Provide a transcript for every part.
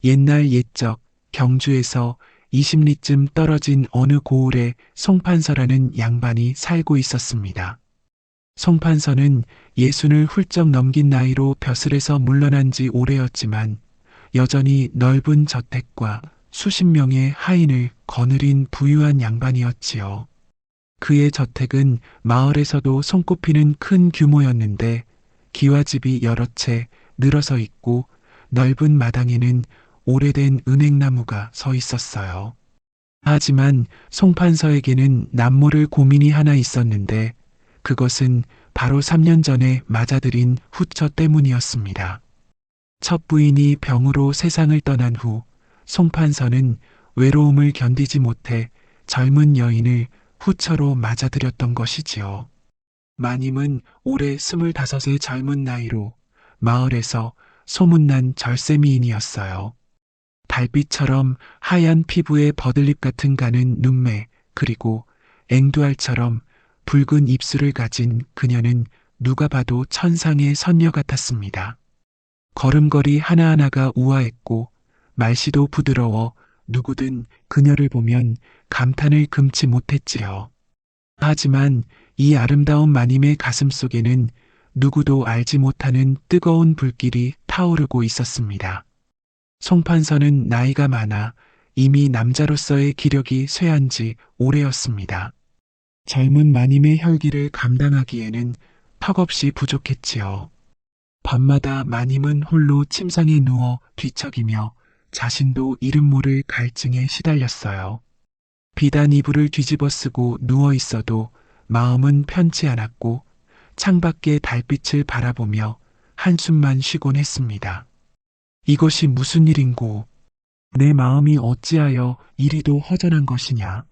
옛날 옛적 경주에서 20리쯤 떨어진 어느 고을에 송판서라는 양반이 살고 있었습니다. 송판서는 예순을 훌쩍 넘긴 나이로 벼슬에서 물러난 지 오래였지만 여전히 넓은 저택과 수십 명의 하인을 거느린 부유한 양반이었지요. 그의 저택은 마을에서도 손꼽히는 큰 규모였는데 기와집이 여러 채 늘어서 있고 넓은 마당에는 오래된 은행나무가 서 있었어요. 하지만 송판서에게는 남모를 고민이 하나 있었는데 그것은 바로 3년 전에 맞아들인 후처 때문이었습니다. 첫 부인이 병으로 세상을 떠난 후 송판서는 외로움을 견디지 못해 젊은 여인을 후처로 맞아들였던 것이지요. 마님은 올해 25의 젊은 나이로 마을에서 소문난 절세미인이었어요. 달빛처럼 하얀 피부에 버들잎 같은 가는 눈매, 그리고 앵두알처럼 붉은 입술을 가진 그녀는 누가 봐도 천상의 선녀 같았습니다. 걸음걸이 하나하나가 우아했고 말씨도 부드러워 누구든 그녀를 보면 감탄을 금치 못했지요. 하지만 이 아름다운 마님의 가슴 속에는 누구도 알지 못하는 뜨거운 불길이 타오르고 있었습니다. 송판서는 나이가 많아 이미 남자로서의 기력이 쇠한 지 오래였습니다. 젊은 마님의 혈기를 감당하기에는 턱없이 부족했지요. 밤마다 마님은 홀로 침상에 누워 뒤척이며 자신도 이름 모를 갈증에 시달렸어요. 비단 이불을 뒤집어 쓰고 누워 있어도 마음은 편치 않았고 창밖의 달빛을 바라보며 한숨만 쉬곤 했습니다. 이것이 무슨 일인고, 내 마음이 어찌하여 이리도 허전한 것이냐.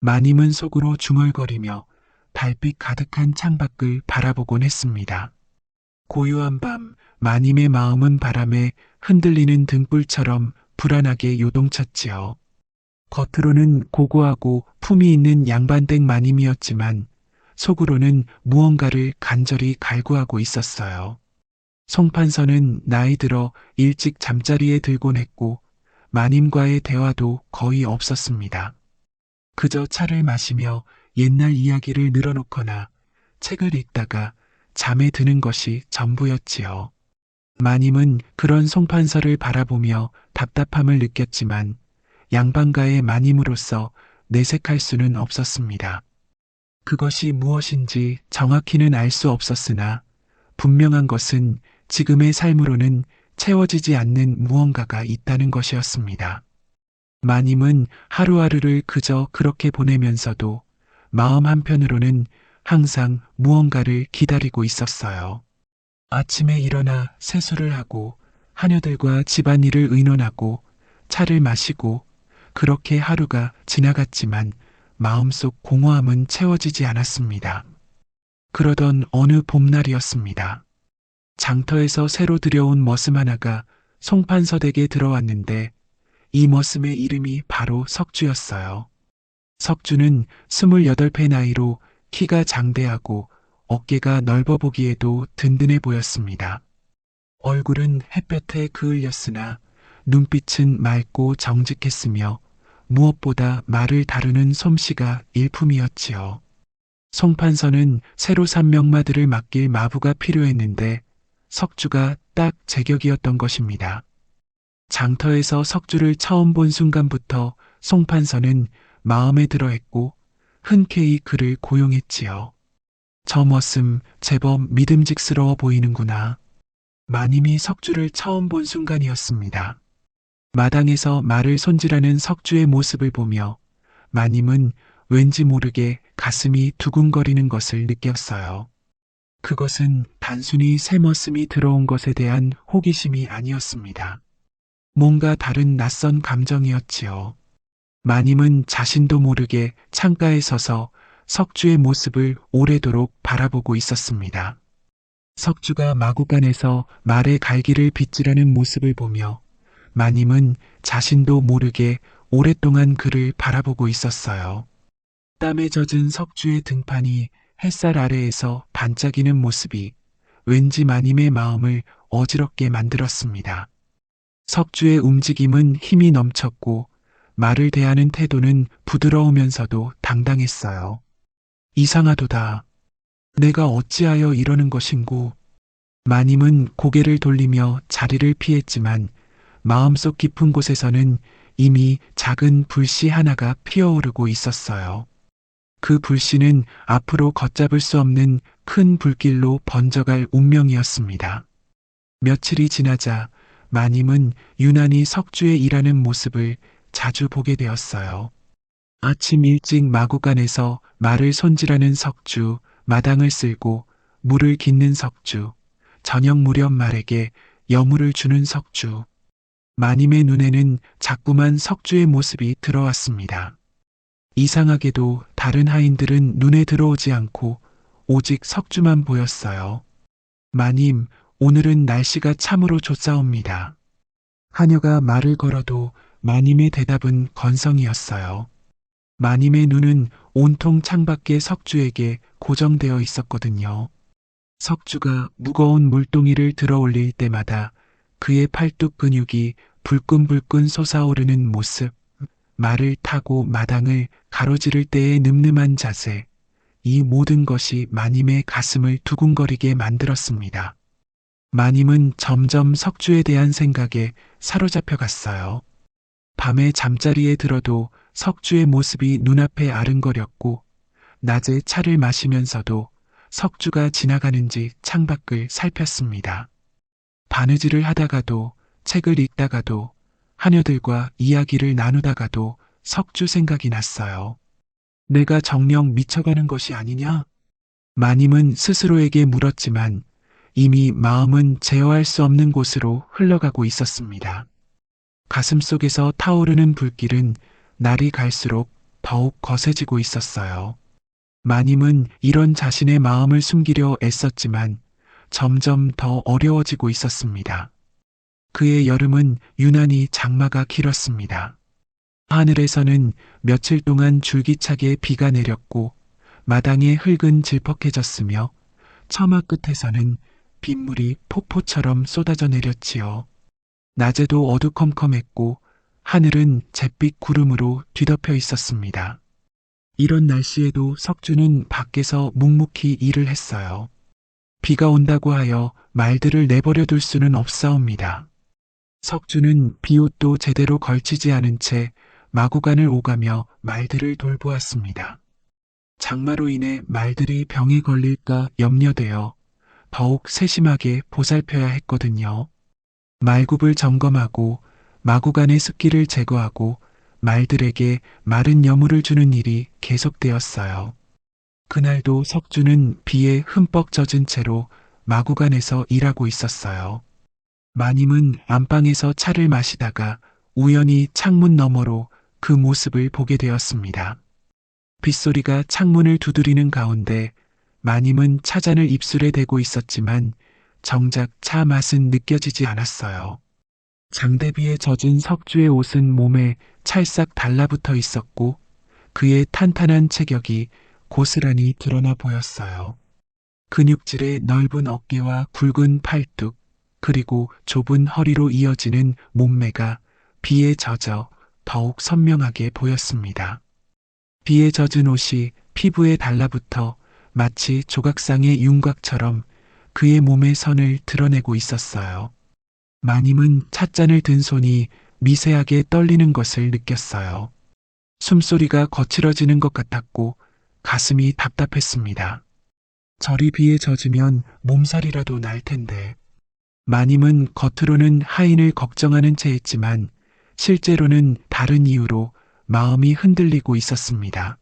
마님은 속으로 중얼거리며 달빛 가득한 창밖을 바라보곤 했습니다. 고요한 밤, 마님의 마음은 바람에 흔들리는 등불처럼 불안하게 요동쳤지요. 겉으로는 고고하고 품이 있는 양반댁 마님이었지만 속으로는 무언가를 간절히 갈구하고 있었어요. 송판서는 나이 들어 일찍 잠자리에 들곤 했고 마님과의 대화도 거의 없었습니다. 그저 차를 마시며 옛날 이야기를 늘어놓거나 책을 읽다가 잠에 드는 것이 전부였지요. 마님은 그런 송판서를 바라보며 답답함을 느꼈지만 양반가의 마님으로서 내색할 수는 없었습니다. 그것이 무엇인지 정확히는 알 수 없었으나 분명한 것은 지금의 삶으로는 채워지지 않는 무언가가 있다는 것이었습니다. 마님은 하루하루를 그저 그렇게 보내면서도 마음 한편으로는 항상 무언가를 기다리고 있었어요. 아침에 일어나 세수를 하고 하녀들과 집안일을 의논하고 차를 마시고 그렇게 하루가 지나갔지만 마음속 공허함은 채워지지 않았습니다. 그러던 어느 봄날이었습니다. 장터에서 새로 들여온 머슴 하나가 송판서 댁에 들어왔는데 이 머슴의 이름이 바로 석주였어요. 석주는 28의 나이로 키가 장대하고 어깨가 넓어 보기에도 든든해 보였습니다. 얼굴은 햇볕에 그을렸으나 눈빛은 맑고 정직했으며 무엇보다 말을 다루는 솜씨가 일품이었지요. 송판서는 새로 산 명마들을 맡길 마부가 필요했는데 석주가 딱 제격이었던 것입니다. 장터에서 석주를 처음 본 순간부터 송판서는 마음에 들어했고 흔쾌히 그를 고용했지요. 저 머슴 제법 믿음직스러워 보이는구나. 마님이 석주를 처음 본 순간이었습니다. 마당에서 말을 손질하는 석주의 모습을 보며 마님은 왠지 모르게 가슴이 두근거리는 것을 느꼈어요. 그것은 단순히 새 머슴이 들어온 것에 대한 호기심이 아니었습니다. 뭔가 다른 낯선 감정이었지요. 마님은 자신도 모르게 창가에 서서 석주의 모습을 오래도록 바라보고 있었습니다. 석주가 마구간에서 말의 갈기를 빗질하는 모습을 보며 마님은 자신도 모르게 오랫동안 그를 바라보고 있었어요. 땀에 젖은 석주의 등판이 햇살 아래에서 반짝이는 모습이 왠지 마님의 마음을 어지럽게 만들었습니다. 석주의 움직임은 힘이 넘쳤고 말을 대하는 태도는 부드러우면서도 당당했어요. 이상하도다. 내가 어찌하여 이러는 것인고. 마님은 고개를 돌리며 자리를 피했지만 마음속 깊은 곳에서는 이미 작은 불씨 하나가 피어오르고 있었어요. 그 불씨는 앞으로 걷잡을 수 없는 큰 불길로 번져갈 운명이었습니다. 며칠이 지나자 마님은 유난히 석주의 일하는 모습을 자주 보게 되었어요. 아침 일찍 마구간에서 말을 손질하는 석주, 마당을 쓸고 물을 깃는 석주, 저녁 무렵 말에게 여물을 주는 석주. 마님의 눈에는 자꾸만 석주의 모습이 들어왔습니다. 이상하게도 다른 하인들은 눈에 들어오지 않고 오직 석주만 보였어요. 마님, 오늘은 날씨가 참으로 좋사옵니다. 하녀가 말을 걸어도 마님의 대답은 건성이었어요. 마님의 눈은 온통 창밖의 석주에게 고정되어 있었거든요. 석주가 무거운 물동이를 들어 올릴 때마다 그의 팔뚝 근육이 불끈불끈 솟아오르는 모습, 말을 타고 마당을 가로지를 때의 늠름한 자세, 이 모든 것이 마님의 가슴을 두근거리게 만들었습니다. 마님은 점점 석주에 대한 생각에 사로잡혀 갔어요. 밤에 잠자리에 들어도 석주의 모습이 눈앞에 아른거렸고, 낮에 차를 마시면서도 석주가 지나가는지 창밖을 살폈습니다. 바느질을 하다가도, 책을 읽다가도, 하녀들과 이야기를 나누다가도 석주 생각이 났어요. 내가 정녕 미쳐가는 것이 아니냐? 마님은 스스로에게 물었지만 이미 마음은 제어할 수 없는 곳으로 흘러가고 있었습니다. 가슴속에서 타오르는 불길은 날이 갈수록 더욱 거세지고 있었어요. 마님은 이런 자신의 마음을 숨기려 애썼지만 점점 더 어려워지고 있었습니다. 그의 여름은 유난히 장마가 길었습니다. 하늘에서는 며칠 동안 줄기차게 비가 내렸고 마당의 흙은 질퍽해졌으며 처마 끝에서는 빗물이 폭포처럼 쏟아져 내렸지요. 낮에도 어두컴컴했고 하늘은 잿빛 구름으로 뒤덮여 있었습니다. 이런 날씨에도 석주는 밖에서 묵묵히 일을 했어요. 비가 온다고 하여 말들을 내버려 둘 수는 없사옵니다. 석주는 비옷도 제대로 걸치지 않은 채 마구간을 오가며 말들을 돌보았습니다. 장마로 인해 말들이 병에 걸릴까 염려되어 더욱 세심하게 보살펴야 했거든요. 말굽을 점검하고 마구간의 습기를 제거하고 말들에게 마른 여물을 주는 일이 계속되었어요. 그날도 석주는 비에 흠뻑 젖은 채로 마구간에서 일하고 있었어요. 마님은 안방에서 차를 마시다가 우연히 창문 너머로 그 모습을 보게 되었습니다. 빗소리가 창문을 두드리는 가운데 마님은 차잔을 입술에 대고 있었지만 정작 차 맛은 느껴지지 않았어요. 장대비에 젖은 석주의 옷은 몸에 찰싹 달라붙어 있었고 그의 탄탄한 체격이 고스란히 드러나 보였어요. 근육질의 넓은 어깨와 굵은 팔뚝, 그리고 좁은 허리로 이어지는 몸매가 비에 젖어 더욱 선명하게 보였습니다. 비에 젖은 옷이 피부에 달라붙어 마치 조각상의 윤곽처럼 그의 몸의 선을 드러내고 있었어요. 마님은 찻잔을 든 손이 미세하게 떨리는 것을 느꼈어요. 숨소리가 거칠어지는 것 같았고 가슴이 답답했습니다. 저리 비에 젖으면 몸살이라도 날 텐데. 마님은 겉으로는 하인을 걱정하는 채 했지만 실제로는 다른 이유로 마음이 흔들리고 있었습니다.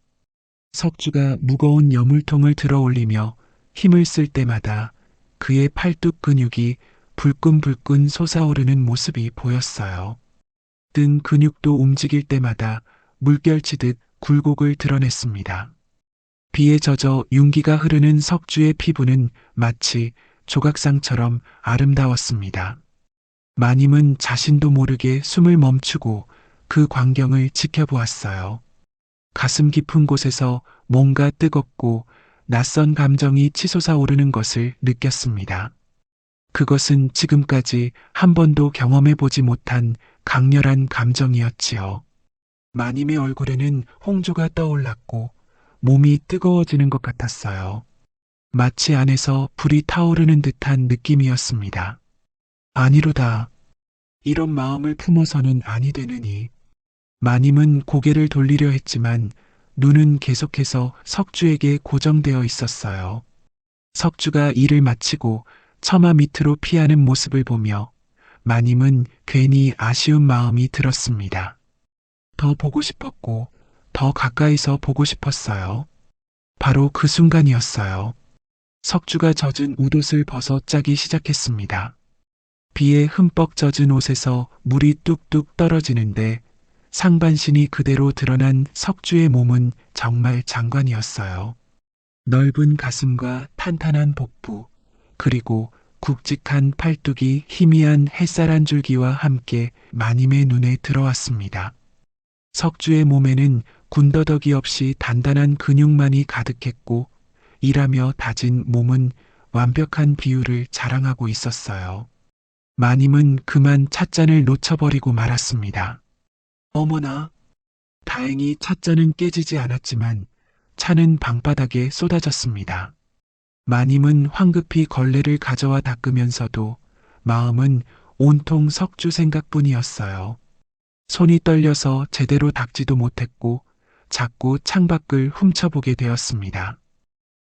석주가 무거운 여물통을 들어 올리며 힘을 쓸 때마다 그의 팔뚝 근육이 불끈불끈 솟아오르는 모습이 보였어요. 등 근육도 움직일 때마다 물결치듯 굴곡을 드러냈습니다. 비에 젖어 윤기가 흐르는 석주의 피부는 마치 조각상처럼 아름다웠습니다. 마님은 자신도 모르게 숨을 멈추고 그 광경을 지켜보았어요. 가슴 깊은 곳에서 뭔가 뜨겁고 낯선 감정이 치솟아 오르는 것을 느꼈습니다. 그것은 지금까지 한 번도 경험해보지 못한 강렬한 감정이었지요. 마님의 얼굴에는 홍조가 떠올랐고 몸이 뜨거워지는 것 같았어요. 마치 안에서 불이 타오르는 듯한 느낌이었습니다. 아니로다. 이런 마음을 품어서는 아니 되느니. 마님은 고개를 돌리려 했지만 눈은 계속해서 석주에게 고정되어 있었어요. 석주가 일을 마치고 처마 밑으로 피하는 모습을 보며 마님은 괜히 아쉬운 마음이 들었습니다. 더 보고 싶었고 더 가까이서 보고 싶었어요. 바로 그 순간이었어요. 석주가 젖은 웃옷을 벗어 짜기 시작했습니다. 비에 흠뻑 젖은 옷에서 물이 뚝뚝 떨어지는데 상반신이 그대로 드러난 석주의 몸은 정말 장관이었어요. 넓은 가슴과 탄탄한 복부, 그리고 굵직한 팔뚝이 희미한 햇살 한 줄기와 함께 마님의 눈에 들어왔습니다. 석주의 몸에는 군더더기 없이 단단한 근육만이 가득했고 일하며 다진 몸은 완벽한 비율을 자랑하고 있었어요. 마님은 그만 찻잔을 놓쳐버리고 말았습니다. 어머나, 다행히 찻잔은 깨지지 않았지만 차는 방바닥에 쏟아졌습니다. 마님은 황급히 걸레를 가져와 닦으면서도 마음은 온통 석주 생각뿐이었어요. 손이 떨려서 제대로 닦지도 못했고 자꾸 창밖을 훔쳐보게 되었습니다.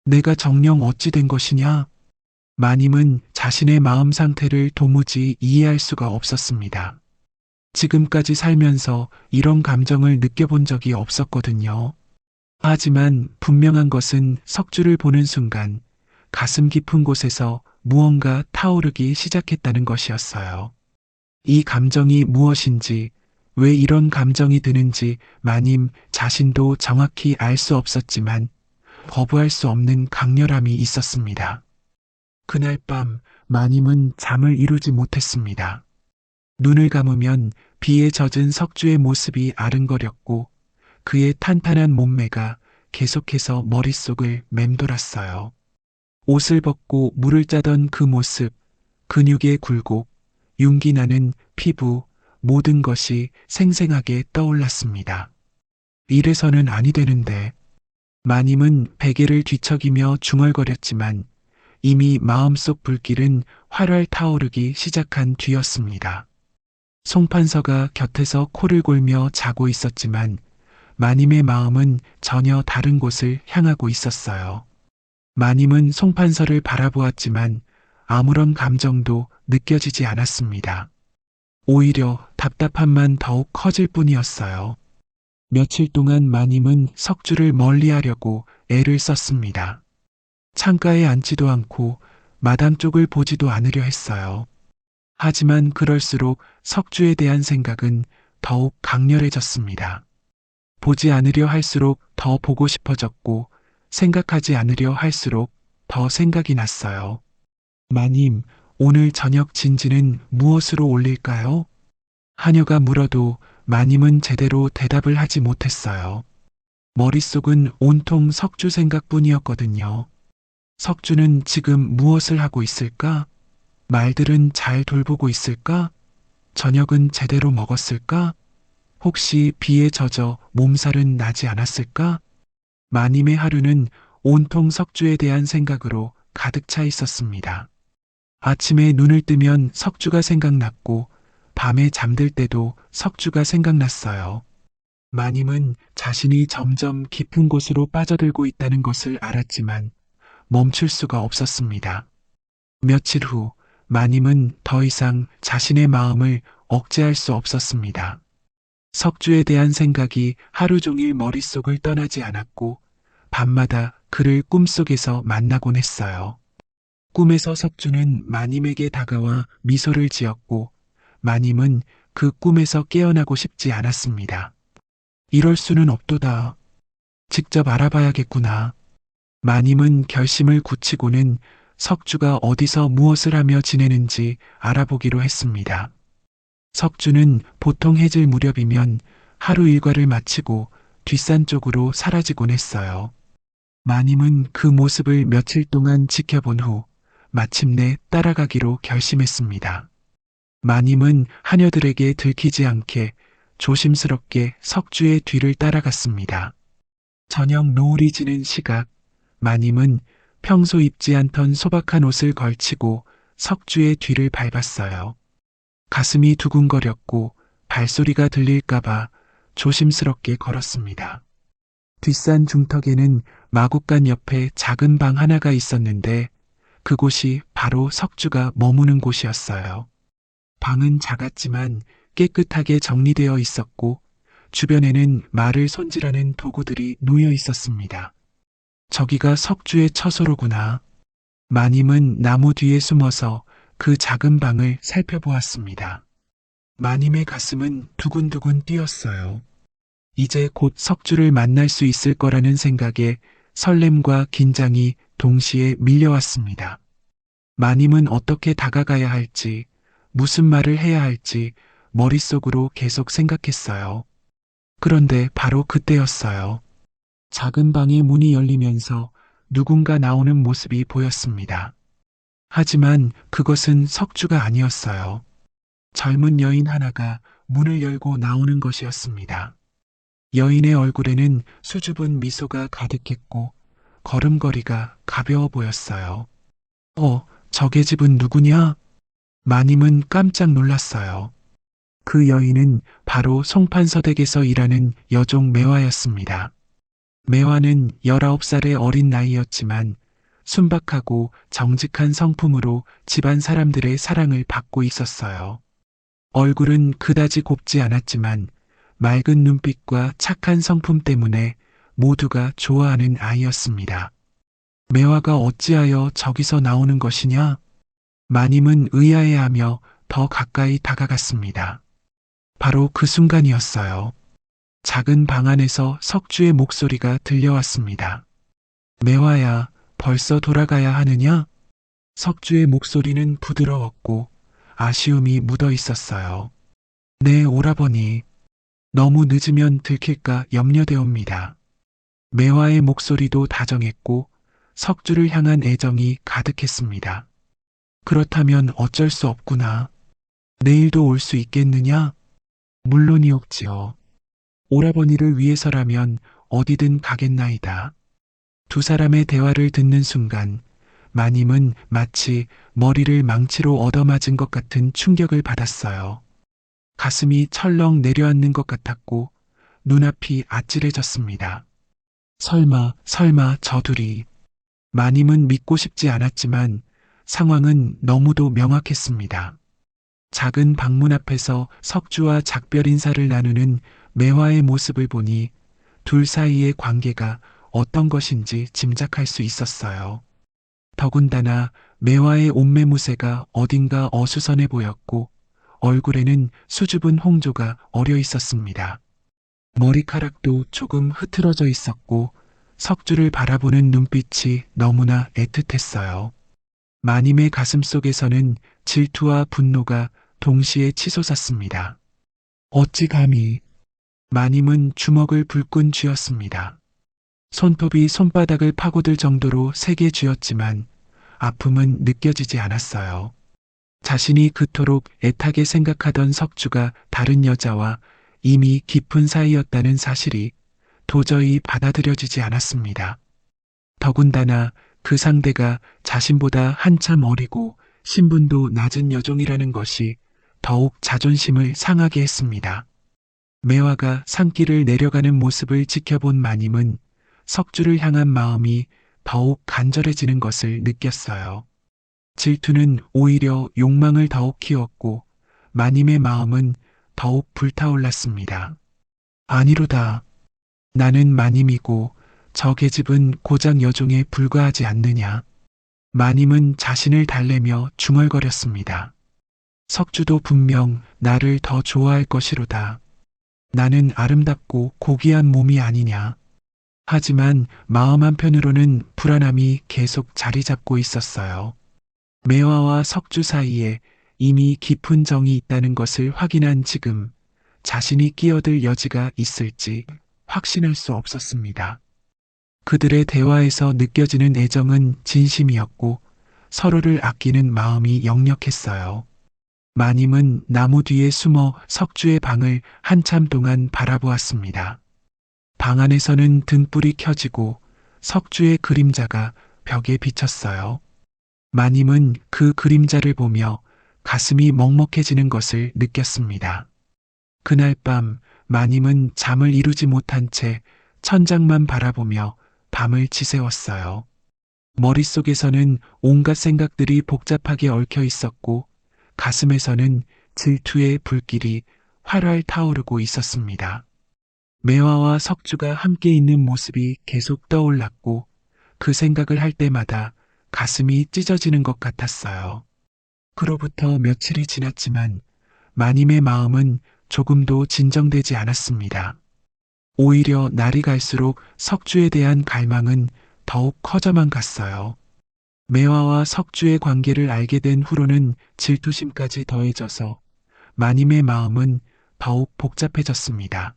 내가 정녕 어찌 된 것이냐? 마님은 자신의 마음 상태를 도무지 이해할 수가 없었습니다. 지금까지 살면서 이런 감정을 느껴본 적이 없었거든요. 하지만 분명한 것은 석주를 보는 순간 가슴 깊은 곳에서 무언가 타오르기 시작했다는 것이었어요. 이 감정이 무엇인지, 왜 이런 감정이 드는지 마님 자신도 정확히 알 수 없었지만 거부할 수 없는 강렬함이 있었습니다. 그날 밤 마님은 잠을 이루지 못했습니다. 눈을 감으면 비에 젖은 석주의 모습이 아른거렸고 그의 탄탄한 몸매가 계속해서 머릿속을 맴돌았어요. 옷을 벗고 물을 짜던 그 모습, 근육의 굴곡, 윤기 나는 피부, 모든 것이 생생하게 떠올랐습니다. 이래서는 아니 되는데. 마님은 베개를 뒤척이며 중얼거렸지만 이미 마음속 불길은 활활 타오르기 시작한 뒤였습니다. 송판서가 곁에서 코를 골며 자고 있었지만 마님의 마음은 전혀 다른 곳을 향하고 있었어요. 마님은 송판서를 바라보았지만 아무런 감정도 느껴지지 않았습니다. 오히려 답답함만 더욱 커질 뿐이었어요. 며칠 동안 마님은 석주를 멀리하려고 애를 썼습니다. 창가에 앉지도 않고 마당 쪽을 보지도 않으려 했어요. 하지만 그럴수록 석주에 대한 생각은 더욱 강렬해졌습니다. 보지 않으려 할수록 더 보고 싶어졌고 생각하지 않으려 할수록 더 생각이 났어요. 마님, 오늘 저녁 진지는 무엇으로 올릴까요? 하녀가 물어도 마님은 제대로 대답을 하지 못했어요. 머릿속은 온통 석주 생각뿐이었거든요. 석주는 지금 무엇을 하고 있을까? 말들은 잘 돌보고 있을까? 저녁은 제대로 먹었을까? 혹시 비에 젖어 몸살은 나지 않았을까? 마님의 하루는 온통 석주에 대한 생각으로 가득 차 있었습니다. 아침에 눈을 뜨면 석주가 생각났고 밤에 잠들 때도 석주가 생각났어요. 마님은 자신이 점점 깊은 곳으로 빠져들고 있다는 것을 알았지만 멈출 수가 없었습니다. 며칠 후 마님은 더 이상 자신의 마음을 억제할 수 없었습니다. 석주에 대한 생각이 하루 종일 머릿속을 떠나지 않았고 밤마다 그를 꿈속에서 만나곤 했어요. 꿈에서 석주는 마님에게 다가와 미소를 지었고 마님은 그 꿈에서 깨어나고 싶지 않았습니다. 이럴 수는 없도다. 직접 알아봐야겠구나. 마님은 결심을 굳히고는 석주가 어디서 무엇을 하며 지내는지 알아보기로 했습니다. 석주는 보통 해질 무렵이면 하루 일과를 마치고 뒷산 쪽으로 사라지곤 했어요. 마님은 그 모습을 며칠 동안 지켜본 후 마침내 따라가기로 결심했습니다. 마님은 하녀들에게 들키지 않게 조심스럽게 석주의 뒤를 따라갔습니다. 저녁 노을이 지는 시각, 마님은 평소 입지 않던 소박한 옷을 걸치고 석주의 뒤를 밟았어요. 가슴이 두근거렸고 발소리가 들릴까봐 조심스럽게 걸었습니다. 뒷산 중턱에는 마곡간 옆에 작은 방 하나가 있었는데 그곳이 바로 석주가 머무는 곳이었어요. 방은 작았지만 깨끗하게 정리되어 있었고 주변에는 말을 손질하는 도구들이 놓여 있었습니다. 저기가 석주의 처소로구나. 마님은 나무 뒤에 숨어서 그 작은 방을 살펴보았습니다. 마님의 가슴은 두근두근 뛰었어요. 이제 곧 석주를 만날 수 있을 거라는 생각에 설렘과 긴장이 동시에 밀려왔습니다. 마님은 어떻게 다가가야 할지, 무슨 말을 해야 할지 머릿속으로 계속 생각했어요. 그런데 바로 그때였어요. 작은 방의 문이 열리면서 누군가 나오는 모습이 보였습니다. 하지만 그것은 석주가 아니었어요. 젊은 여인 하나가 문을 열고 나오는 것이었습니다. 여인의 얼굴에는 수줍은 미소가 가득했고 걸음걸이가 가벼워 보였어요. 저 계집은 누구냐? 마님은 깜짝 놀랐어요. 그 여인은 바로 송판서댁에서 일하는 여종 매화였습니다. 매화는 19살의 어린 나이였지만 순박하고 정직한 성품으로 집안 사람들의 사랑을 받고 있었어요. 얼굴은 그다지 곱지 않았지만 맑은 눈빛과 착한 성품 때문에 모두가 좋아하는 아이였습니다. 매화가 어찌하여 저기서 나오는 것이냐? 마님은 의아해하며 더 가까이 다가갔습니다. 바로 그 순간이었어요. 작은 방 안에서 석주의 목소리가 들려왔습니다. 매화야, 벌써 돌아가야 하느냐? 석주의 목소리는 부드러웠고 아쉬움이 묻어 있었어요. 네, 오라버니. 너무 늦으면 들킬까 염려되옵니다. 매화의 목소리도 다정했고 석주를 향한 애정이 가득했습니다. 그렇다면 어쩔 수 없구나. 내일도 올 수 있겠느냐? 물론이옵지요. 오라버니를 위해서라면 어디든 가겠나이다. 두 사람의 대화를 듣는 순간 마님은 마치 머리를 망치로 얻어맞은 것 같은 충격을 받았어요. 가슴이 철렁 내려앉는 것 같았고 눈앞이 아찔해졌습니다. 설마 저 둘이. 마님은 믿고 싶지 않았지만 상황은 너무도 명확했습니다. 작은 방문 앞에서 석주와 작별 인사를 나누는 매화의 모습을 보니 둘 사이의 관계가 어떤 것인지 짐작할 수 있었어요. 더군다나 매화의 옷매무새가 어딘가 어수선해 보였고 얼굴에는 수줍은 홍조가 어려 있었습니다. 머리카락도 조금 흐트러져 있었고 석주를 바라보는 눈빛이 너무나 애틋했어요. 마님의 가슴 속에서는 질투와 분노가 동시에 치솟았습니다. 어찌 감히. 마님은 주먹을 불끈 쥐었습니다. 손톱이 손바닥을 파고들 정도로 세게 쥐었지만 아픔은 느껴지지 않았어요. 자신이 그토록 애타게 생각하던 석주가 다른 여자와 이미 깊은 사이였다는 사실이 도저히 받아들여지지 않았습니다. 더군다나 그 상대가 자신보다 한참 어리고 신분도 낮은 여종이라는 것이 더욱 자존심을 상하게 했습니다. 매화가 산길을 내려가는 모습을 지켜본 마님은 석주를 향한 마음이 더욱 간절해지는 것을 느꼈어요. 질투는 오히려 욕망을 더욱 키웠고 마님의 마음은 더욱 불타올랐습니다. 아니로다. 나는 마님이고 저 계집은 고작 여종에 불과하지 않느냐. 마님은 자신을 달래며 중얼거렸습니다. 석주도 분명 나를 더 좋아할 것이로다. 나는 아름답고 고귀한 몸이 아니냐. 하지만 마음 한편으로는 불안함이 계속 자리 잡고 있었어요. 매화와 석주 사이에 이미 깊은 정이 있다는 것을 확인한 지금 자신이 끼어들 여지가 있을지 확신할 수 없었습니다. 그들의 대화에서 느껴지는 애정은 진심이었고 서로를 아끼는 마음이 역력했어요. 마님은 나무 뒤에 숨어 석주의 방을 한참 동안 바라보았습니다. 방 안에서는 등불이 켜지고 석주의 그림자가 벽에 비쳤어요. 마님은 그 그림자를 보며 가슴이 먹먹해지는 것을 느꼈습니다. 그날 밤 마님은 잠을 이루지 못한 채 천장만 바라보며 밤을 지새웠어요. 머릿속에서는 온갖 생각들이 복잡하게 얽혀 있었고 가슴에서는 질투의 불길이 활활 타오르고 있었습니다. 매화와 석주가 함께 있는 모습이 계속 떠올랐고 그 생각을 할 때마다 가슴이 찢어지는 것 같았어요. 그로부터 며칠이 지났지만 마님의 마음은 조금도 진정되지 않았습니다. 오히려 날이 갈수록 석주에 대한 갈망은 더욱 커져만 갔어요. 매화와 석주의 관계를 알게 된 후로는 질투심까지 더해져서 마님의 마음은 더욱 복잡해졌습니다.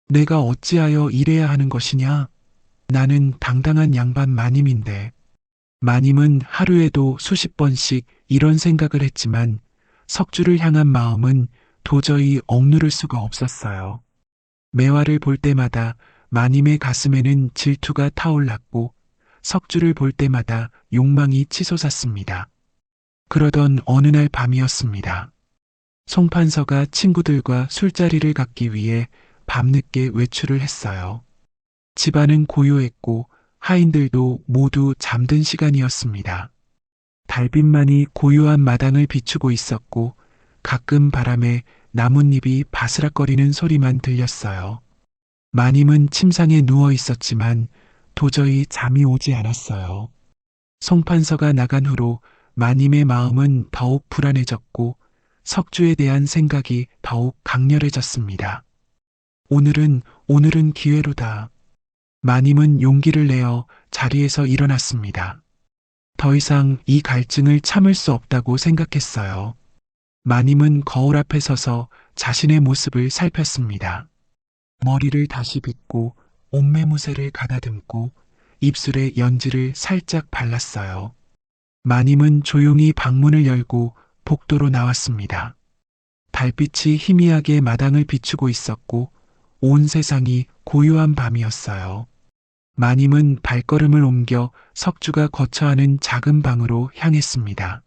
내가 어찌하여 이래야 하는 것이냐? 나는 당당한 양반 마님인데. 마님은 하루에도 수십 번씩 이런 생각을 했지만 석주를 향한 마음은 도저히 억누를 수가 없었어요. 매화를 볼 때마다 마님의 가슴에는 질투가 타올랐고 석주를 볼 때마다 욕망이 치솟았습니다. 그러던 어느 날 밤이었습니다. 송판서가 친구들과 술자리를 갖기 위해 밤늦게 외출을 했어요. 집안은 고요했고 하인들도 모두 잠든 시간이었습니다. 달빛만이 고요한 마당을 비추고 있었고 가끔 바람에 나뭇잎이 바스락거리는 소리만 들렸어요. 마님은 침상에 누워 있었지만 도저히 잠이 오지 않았어요. 송판서가 나간 후로 마님의 마음은 더욱 불안해졌고 석주에 대한 생각이 더욱 강렬해졌습니다. 오늘은 기회로다. 마님은 용기를 내어 자리에서 일어났습니다. 더 이상 이 갈증을 참을 수 없다고 생각했어요. 마님은 거울 앞에 서서 자신의 모습을 살폈습니다. 머리를 다시 빗고 옷매무새를 가다듬고 입술에 연지를 살짝 발랐어요. 마님은 조용히 방문을 열고 복도로 나왔습니다. 달빛이 희미하게 마당을 비추고 있었고 온 세상이 고요한 밤이었어요. 마님은 발걸음을 옮겨 석주가 거처하는 작은 방으로 향했습니다.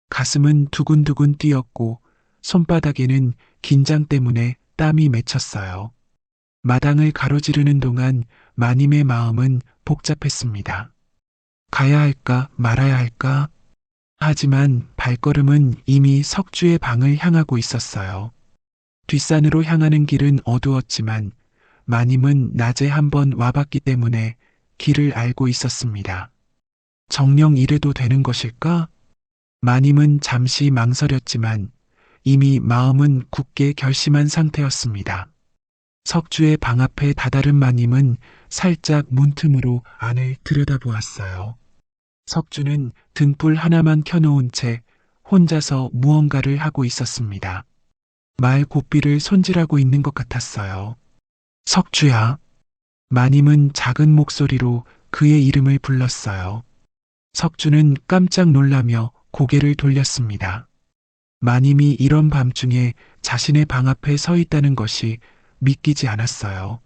가슴은 두근두근 뛰었고 손바닥에는 긴장 때문에 땀이 맺혔어요. 마당을 가로지르는 동안 마님의 마음은 복잡했습니다. 가야 할까 말아야 할까? 하지만 발걸음은 이미 석주의 방을 향하고 있었어요. 뒷산으로 향하는 길은 어두웠지만 마님은 낮에 한번 와봤기 때문에 길을 알고 있었습니다. 정녕 이래도 되는 것일까? 마님은 잠시 망설였지만 이미 마음은 굳게 결심한 상태였습니다. 석주의 방 앞에 다다른 마님은 살짝 문틈으로 안을 들여다보았어요. 석주는 등불 하나만 켜놓은 채 혼자서 무언가를 하고 있었습니다. 말 고삐를 손질하고 있는 것 같았어요. 석주야. 마님은 작은 목소리로 그의 이름을 불렀어요. 석주는 깜짝 놀라며 고개를 돌렸습니다. 마님이 이런 밤중에 자신의 방 앞에 서 있다는 것이 믿기지 않았어요.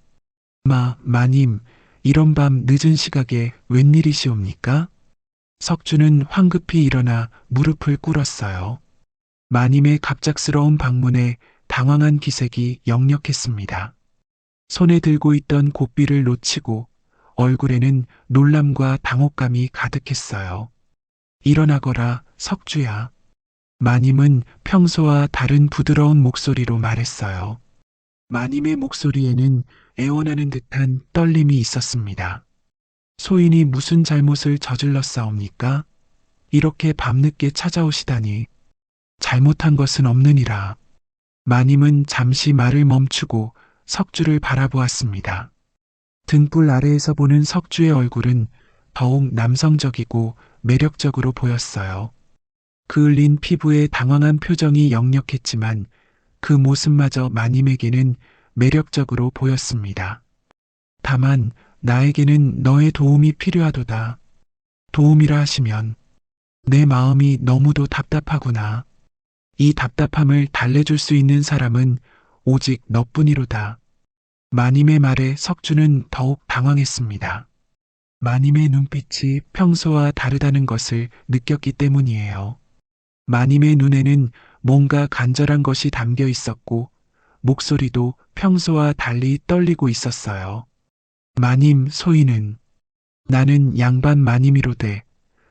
마님, 이런 밤 늦은 시각에 웬일이시옵니까? 석주는 황급히 일어나 무릎을 꿇었어요. 마님의 갑작스러운 방문에 당황한 기색이 역력했습니다. 손에 들고 있던 고삐를 놓치고 얼굴에는 놀람과 당혹감이 가득했어요. 일어나거라, 석주야. 마님은 평소와 다른 부드러운 목소리로 말했어요. 마님의 목소리에는 애원하는 듯한 떨림이 있었습니다. 소인이 무슨 잘못을 저질렀사옵니까? 이렇게 밤늦게 찾아오시다니. 잘못한 것은 없느니라. 마님은 잠시 말을 멈추고 석주를 바라보았습니다. 등불 아래에서 보는 석주의 얼굴은 더욱 남성적이고 매력적으로 보였어요. 그을린 피부에 당황한 표정이 역력했지만 그 모습마저 마님에게는 매력적으로 보였습니다. 다만 나에게는 너의 도움이 필요하도다. 도움이라 하시면 내 마음이 너무도 답답하구나. 이 답답함을 달래줄 수 있는 사람은 오직 너뿐이로다. 마님의 말에 석주는 더욱 당황했습니다. 마님의 눈빛이 평소와 다르다는 것을 느꼈기 때문이에요. 마님의 눈에는 뭔가 간절한 것이 담겨 있었고, 목소리도 평소와 달리 떨리고 있었어요. 마님 소인은 나는 양반 마님이로되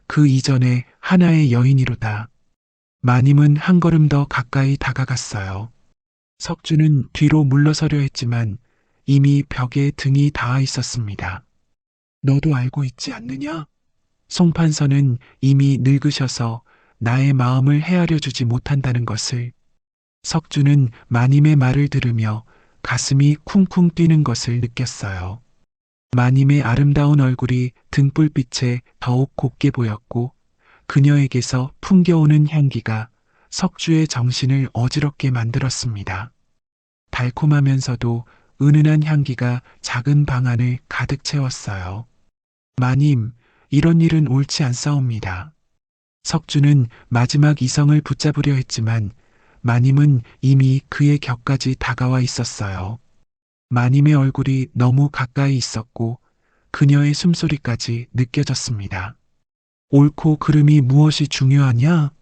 그 이전에 하나의 여인이로다. 마님은 한 걸음 더 가까이 다가갔어요. 석주는 뒤로 물러서려 했지만 이미 벽에 등이 닿아 있었습니다. 너도 알고 있지 않느냐? 송판서는 이미 늙으셔서 나의 마음을 헤아려 주지 못한다는 것을. 석주는 마님의 말을 들으며 가슴이 쿵쿵 뛰는 것을 느꼈어요. 마님의 아름다운 얼굴이 등불빛에 더욱 곱게 보였고 그녀에게서 풍겨오는 향기가 석주의 정신을 어지럽게 만들었습니다. 달콤하면서도 은은한 향기가 작은 방 안을 가득 채웠어요. 마님, 이런 일은 옳지 않사옵니다. 석주는 마지막 이성을 붙잡으려 했지만 마님은 이미 그의 곁까지 다가와 있었어요. 마님의 얼굴이 너무 가까이 있었고 그녀의 숨소리까지 느껴졌습니다. 옳고 그름이 무엇이 중요하냐?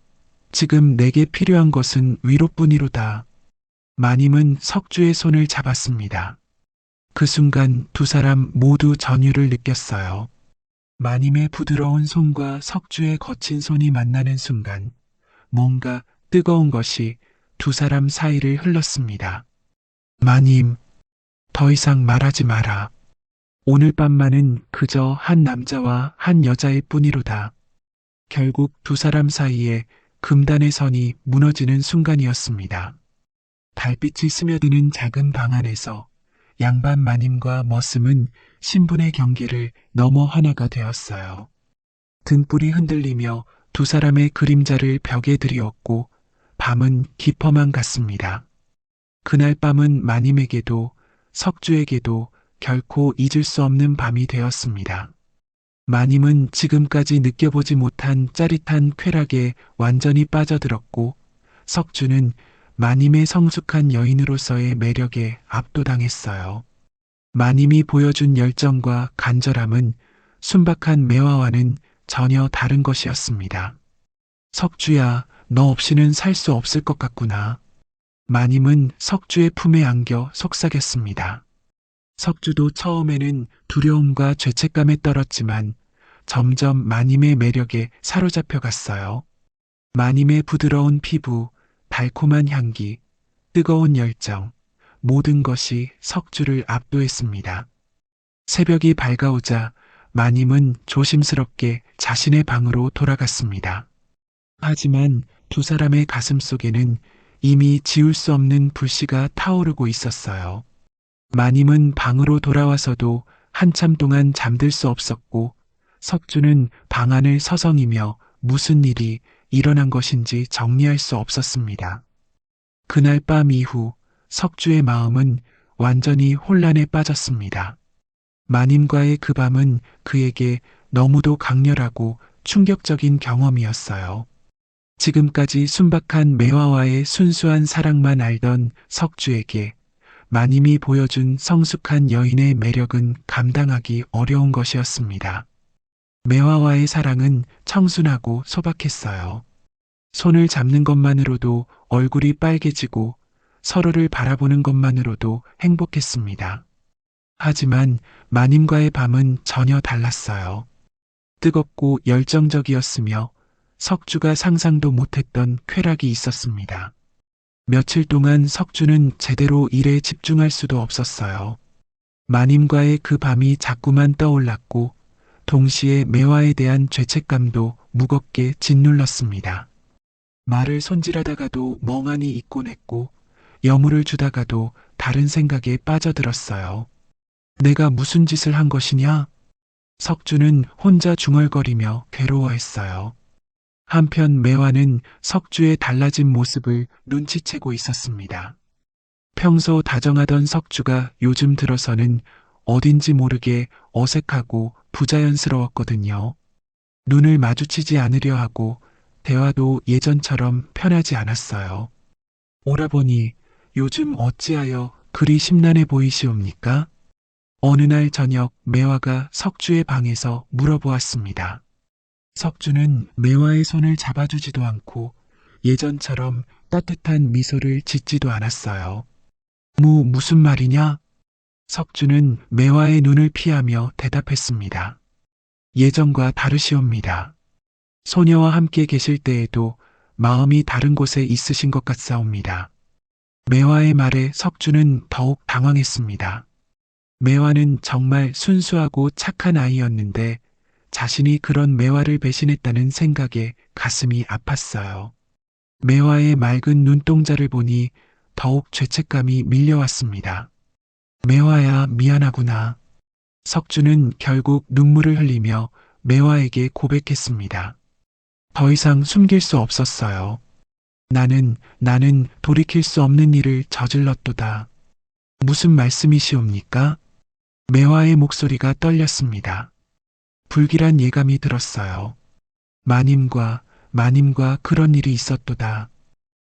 지금 내게 필요한 것은 위로뿐이로다. 마님은 석주의 손을 잡았습니다. 그 순간 두 사람 모두 전율을 느꼈어요. 마님의 부드러운 손과 석주의 거친 손이 만나는 순간 뭔가 뜨거운 것이 두 사람 사이를 흘렀습니다. 마님, 더 이상 말하지 마라. 오늘 밤만은 그저 한 남자와 한 여자일 뿐이로다. 결국 두 사람 사이에 금단의 선이 무너지는 순간이었습니다. 달빛이 스며드는 작은 방 안에서 양반 마님과 머슴은 신분의 경계를 넘어 하나가 되었어요. 등불이 흔들리며 두 사람의 그림자를 벽에 들이었고 밤은 깊어만 갔습니다. 그날 밤은 마님에게도 석주에게도 결코 잊을 수 없는 밤이 되었습니다. 마님은 지금까지 느껴보지 못한 짜릿한 쾌락에 완전히 빠져들었고 석주는 마님의 성숙한 여인으로서의 매력에 압도당했어요. 마님이 보여준 열정과 간절함은 순박한 매화와는 전혀 다른 것이었습니다. 석주야, 너 없이는 살 수 없을 것 같구나. 마님은 석주의 품에 안겨 속삭였습니다. 석주도 처음에는 두려움과 죄책감에 떨었지만 점점 마님의 매력에 사로잡혀 갔어요. 마님의 부드러운 피부, 달콤한 향기, 뜨거운 열정, 모든 것이 석주를 압도했습니다. 새벽이 밝아오자 마님은 조심스럽게 자신의 방으로 돌아갔습니다. 하지만 두 사람의 가슴 속에는 이미 지울 수 없는 불씨가 타오르고 있었어요. 마님은 방으로 돌아와서도 한참 동안 잠들 수 없었고 석주는 방 안을 서성이며 무슨 일이 일어난 것인지 정리할 수 없었습니다. 그날 밤 이후 석주의 마음은 완전히 혼란에 빠졌습니다. 마님과의 그 밤은 그에게 너무도 강렬하고 충격적인 경험이었어요. 지금까지 순박한 매화와의 순수한 사랑만 알던 석주에게 마님이 보여준 성숙한 여인의 매력은 감당하기 어려운 것이었습니다. 매화와의 사랑은 청순하고 소박했어요. 손을 잡는 것만으로도 얼굴이 빨개지고 서로를 바라보는 것만으로도 행복했습니다. 하지만 마님과의 밤은 전혀 달랐어요. 뜨겁고 열정적이었으며 석주가 상상도 못했던 쾌락이 있었습니다. 며칠 동안 석주는 제대로 일에 집중할 수도 없었어요. 마님과의 그 밤이 자꾸만 떠올랐고 동시에 매화에 대한 죄책감도 무겁게 짓눌렀습니다. 말을 손질하다가도 멍하니 있곤 했고 여물을 주다가도 다른 생각에 빠져들었어요. 내가 무슨 짓을 한 것이냐? 석주는 혼자 중얼거리며 괴로워했어요. 한편 매화는 석주의 달라진 모습을 눈치채고 있었습니다. 평소 다정하던 석주가 요즘 들어서는 어딘지 모르게 어색하고 부자연스러웠거든요. 눈을 마주치지 않으려 하고 대화도 예전처럼 편하지 않았어요. 오라버니, 요즘 어찌하여 그리 심란해 보이시옵니까? 어느 날 저녁 매화가 석주의 방에서 물어보았습니다. 석주는 매화의 손을 잡아주지도 않고 예전처럼 따뜻한 미소를 짓지도 않았어요. 무슨 말이냐? 석주는 매화의 눈을 피하며 대답했습니다. 예전과 다르시옵니다. 소녀와 함께 계실 때에도 마음이 다른 곳에 있으신 것 같사옵니다. 매화의 말에 석주는 더욱 당황했습니다. 매화는 정말 순수하고 착한 아이였는데 자신이 그런 매화를 배신했다는 생각에 가슴이 아팠어요. 매화의 맑은 눈동자를 보니 더욱 죄책감이 밀려왔습니다. 매화야, 미안하구나. 석주는 결국 눈물을 흘리며 매화에게 고백했습니다. 더 이상 숨길 수 없었어요. 나는 돌이킬 수 없는 일을 저질렀도다. 무슨 말씀이시옵니까? 매화의 목소리가 떨렸습니다. 불길한 예감이 들었어요. 마님과 그런 일이 있었도다.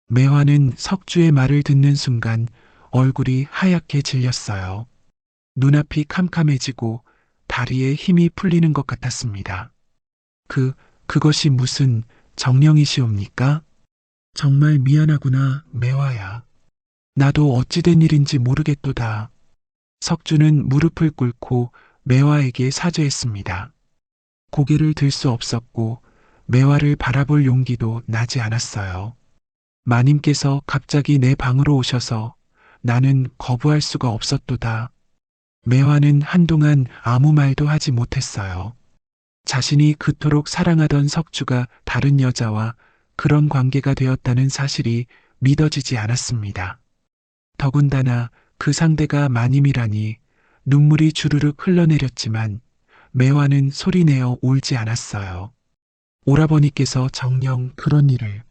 매화는 석주의 말을 듣는 순간 얼굴이 하얗게 질렸어요. 눈앞이 캄캄해지고 다리에 힘이 풀리는 것 같았습니다. 그것이 무슨 정령이시옵니까? 정말 미안하구나, 매화야. 나도 어찌 된 일인지 모르겠도다. 석주는 무릎을 꿇고 매화에게 사죄했습니다. 고개를 들 수 없었고 매화를 바라볼 용기도 나지 않았어요. 마님께서 갑자기 내 방으로 오셔서 나는 거부할 수가 없었도다. 매화는 한동안 아무 말도 하지 못했어요. 자신이 그토록 사랑하던 석주가 다른 여자와 그런 관계가 되었다는 사실이 믿어지지 않았습니다. 더군다나 그 상대가 마님이라니 눈물이 주르륵 흘러내렸지만 매화는 소리내어 울지 않았어요. 오라버니께서 정녕 그런 일을.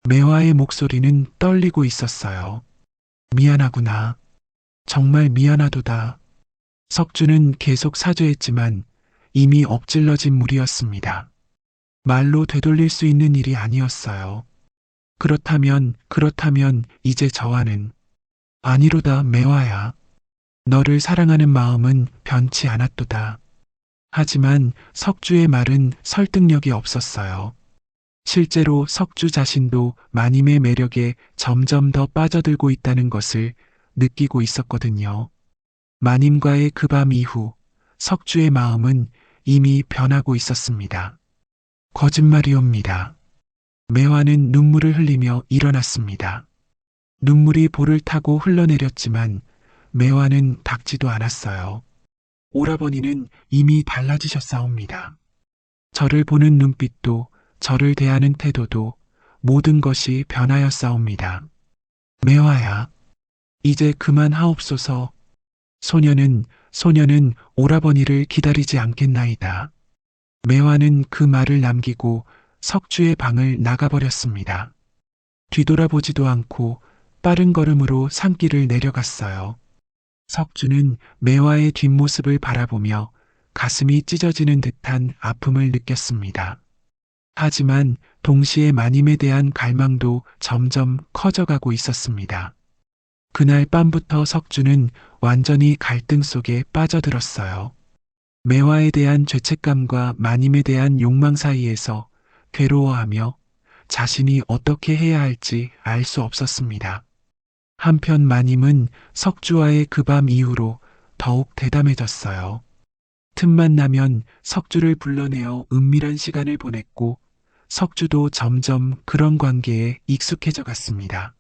매화의 목소리는 떨리고 있었어요. 미안하구나. 정말 미안하도다. 석주는 계속 사죄했지만 이미 엎질러진 물이었습니다. 말로 되돌릴 수 있는 일이 아니었어요. 그렇다면 이제 저와는 아니로다, 매화야. 너를 사랑하는 마음은 변치 않았도다. 하지만 석주의 말은 설득력이 없었어요. 실제로 석주 자신도 마님의 매력에 점점 더 빠져들고 있다는 것을 느끼고 있었거든요. 마님과의 그 밤 이후 석주의 마음은 이미 변하고 있었습니다. 거짓말이옵니다. 매화는 눈물을 흘리며 일어났습니다. 눈물이 볼을 타고 흘러내렸지만 매화는 닦지도 않았어요. 오라버니는 이미 달라지셨사옵니다. 저를 보는 눈빛도 저를 대하는 태도도 모든 것이 변하였사옵니다. 매화야, 이제 그만하옵소서. 소녀는 오라버니를 기다리지 않겠나이다. 매화는 그 말을 남기고 석주의 방을 나가버렸습니다. 뒤돌아보지도 않고 빠른 걸음으로 산길을 내려갔어요. 석주는 매화의 뒷모습을 바라보며 가슴이 찢어지는 듯한 아픔을 느꼈습니다. 하지만 동시에 마님에 대한 갈망도 점점 커져가고 있었습니다. 그날 밤부터 석주는 완전히 갈등 속에 빠져들었어요. 매화에 대한 죄책감과 마님에 대한 욕망 사이에서 괴로워하며 자신이 어떻게 해야 할지 알 수 없었습니다. 한편 마님은 석주와의 그 밤 이후로 더욱 대담해졌어요. 틈만 나면 석주를 불러내어 은밀한 시간을 보냈고 석주도 점점 그런 관계에 익숙해져 갔습니다.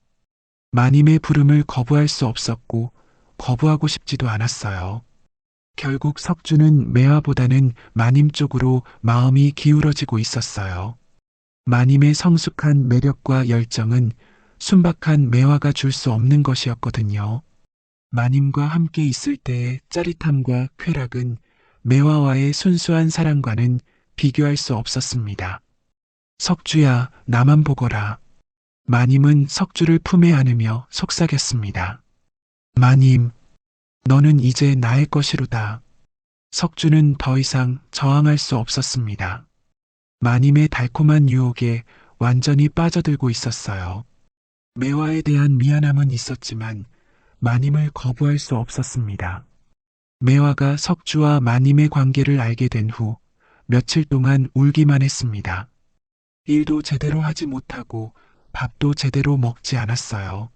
마님의 부름을 거부할 수 없었고 거부하고 싶지도 않았어요. 결국 석주는 매화보다는 마님 쪽으로 마음이 기울어지고 있었어요. 마님의 성숙한 매력과 열정은 순박한 매화가 줄 수 없는 것이었거든요. 마님과 함께 있을 때의 짜릿함과 쾌락은 매화와의 순수한 사랑과는 비교할 수 없었습니다. 석주야, 나만 보거라. 마님은 석주를 품에 안으며 속삭였습니다. 마님, 너는 이제 나의 것이로다. 석주는 더 이상 저항할 수 없었습니다. 마님의 달콤한 유혹에 완전히 빠져들고 있었어요. 매화에 대한 미안함은 있었지만 마님을 거부할 수 없었습니다. 매화가 석주와 마님의 관계를 알게 된 후 며칠 동안 울기만 했습니다. 일도 제대로 하지 못하고 밥도 제대로 먹지 않았어요.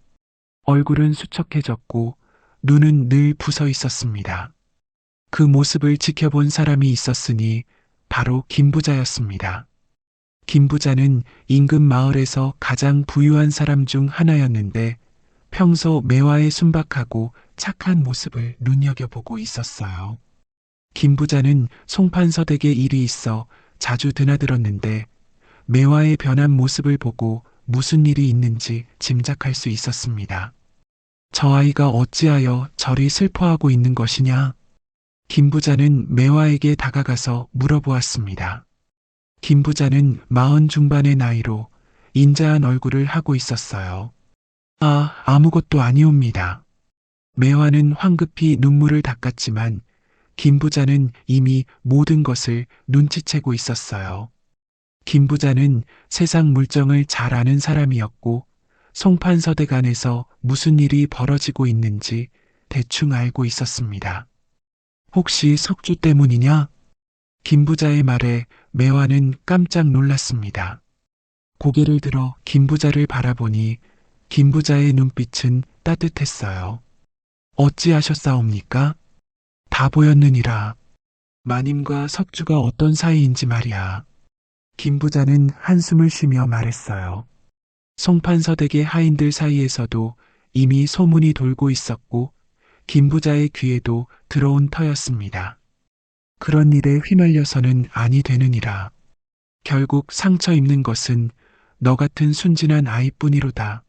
얼굴은 수척해졌고 눈은 늘 부서 있었습니다. 그 모습을 지켜본 사람이 있었으니 바로 김부자였습니다. 김부자는 인근 마을에서 가장 부유한 사람 중 하나였는데 평소 매화의 순박하고 착한 모습을 눈여겨보고 있었어요. 김부자는 송판서댁에 일이 있어 자주 드나들었는데 매화의 변한 모습을 보고 무슨 일이 있는지 짐작할 수 있었습니다. 저 아이가 어찌하여 저리 슬퍼하고 있는 것이냐? 김부자는 매화에게 다가가서 물어보았습니다. 김부자는 40 중반의 나이로 인자한 얼굴을 하고 있었어요. 아무것도 아니옵니다. 매화는 황급히 눈물을 닦았지만 김부자는 이미 모든 것을 눈치채고 있었어요. 김부자는 세상 물정을 잘 아는 사람이었고 송판서댁 안에서 무슨 일이 벌어지고 있는지 대충 알고 있었습니다. 혹시 석주 때문이냐? 김부자의 말에 매화는 깜짝 놀랐습니다. 고개를 들어 김부자를 바라보니 김부자의 눈빛은 따뜻했어요. 어찌하셨사옵니까? 다 보였느니라. 마님과 석주가 어떤 사이인지 말이야. 김부자는 한숨을 쉬며 말했어요. 송판서댁의 하인들 사이에서도 이미 소문이 돌고 있었고 김부자의 귀에도 들어온 터였습니다. 그런 일에 휘말려서는 아니 되느니라. 결국 상처 입는 것은 너 같은 순진한 아이뿐이로다.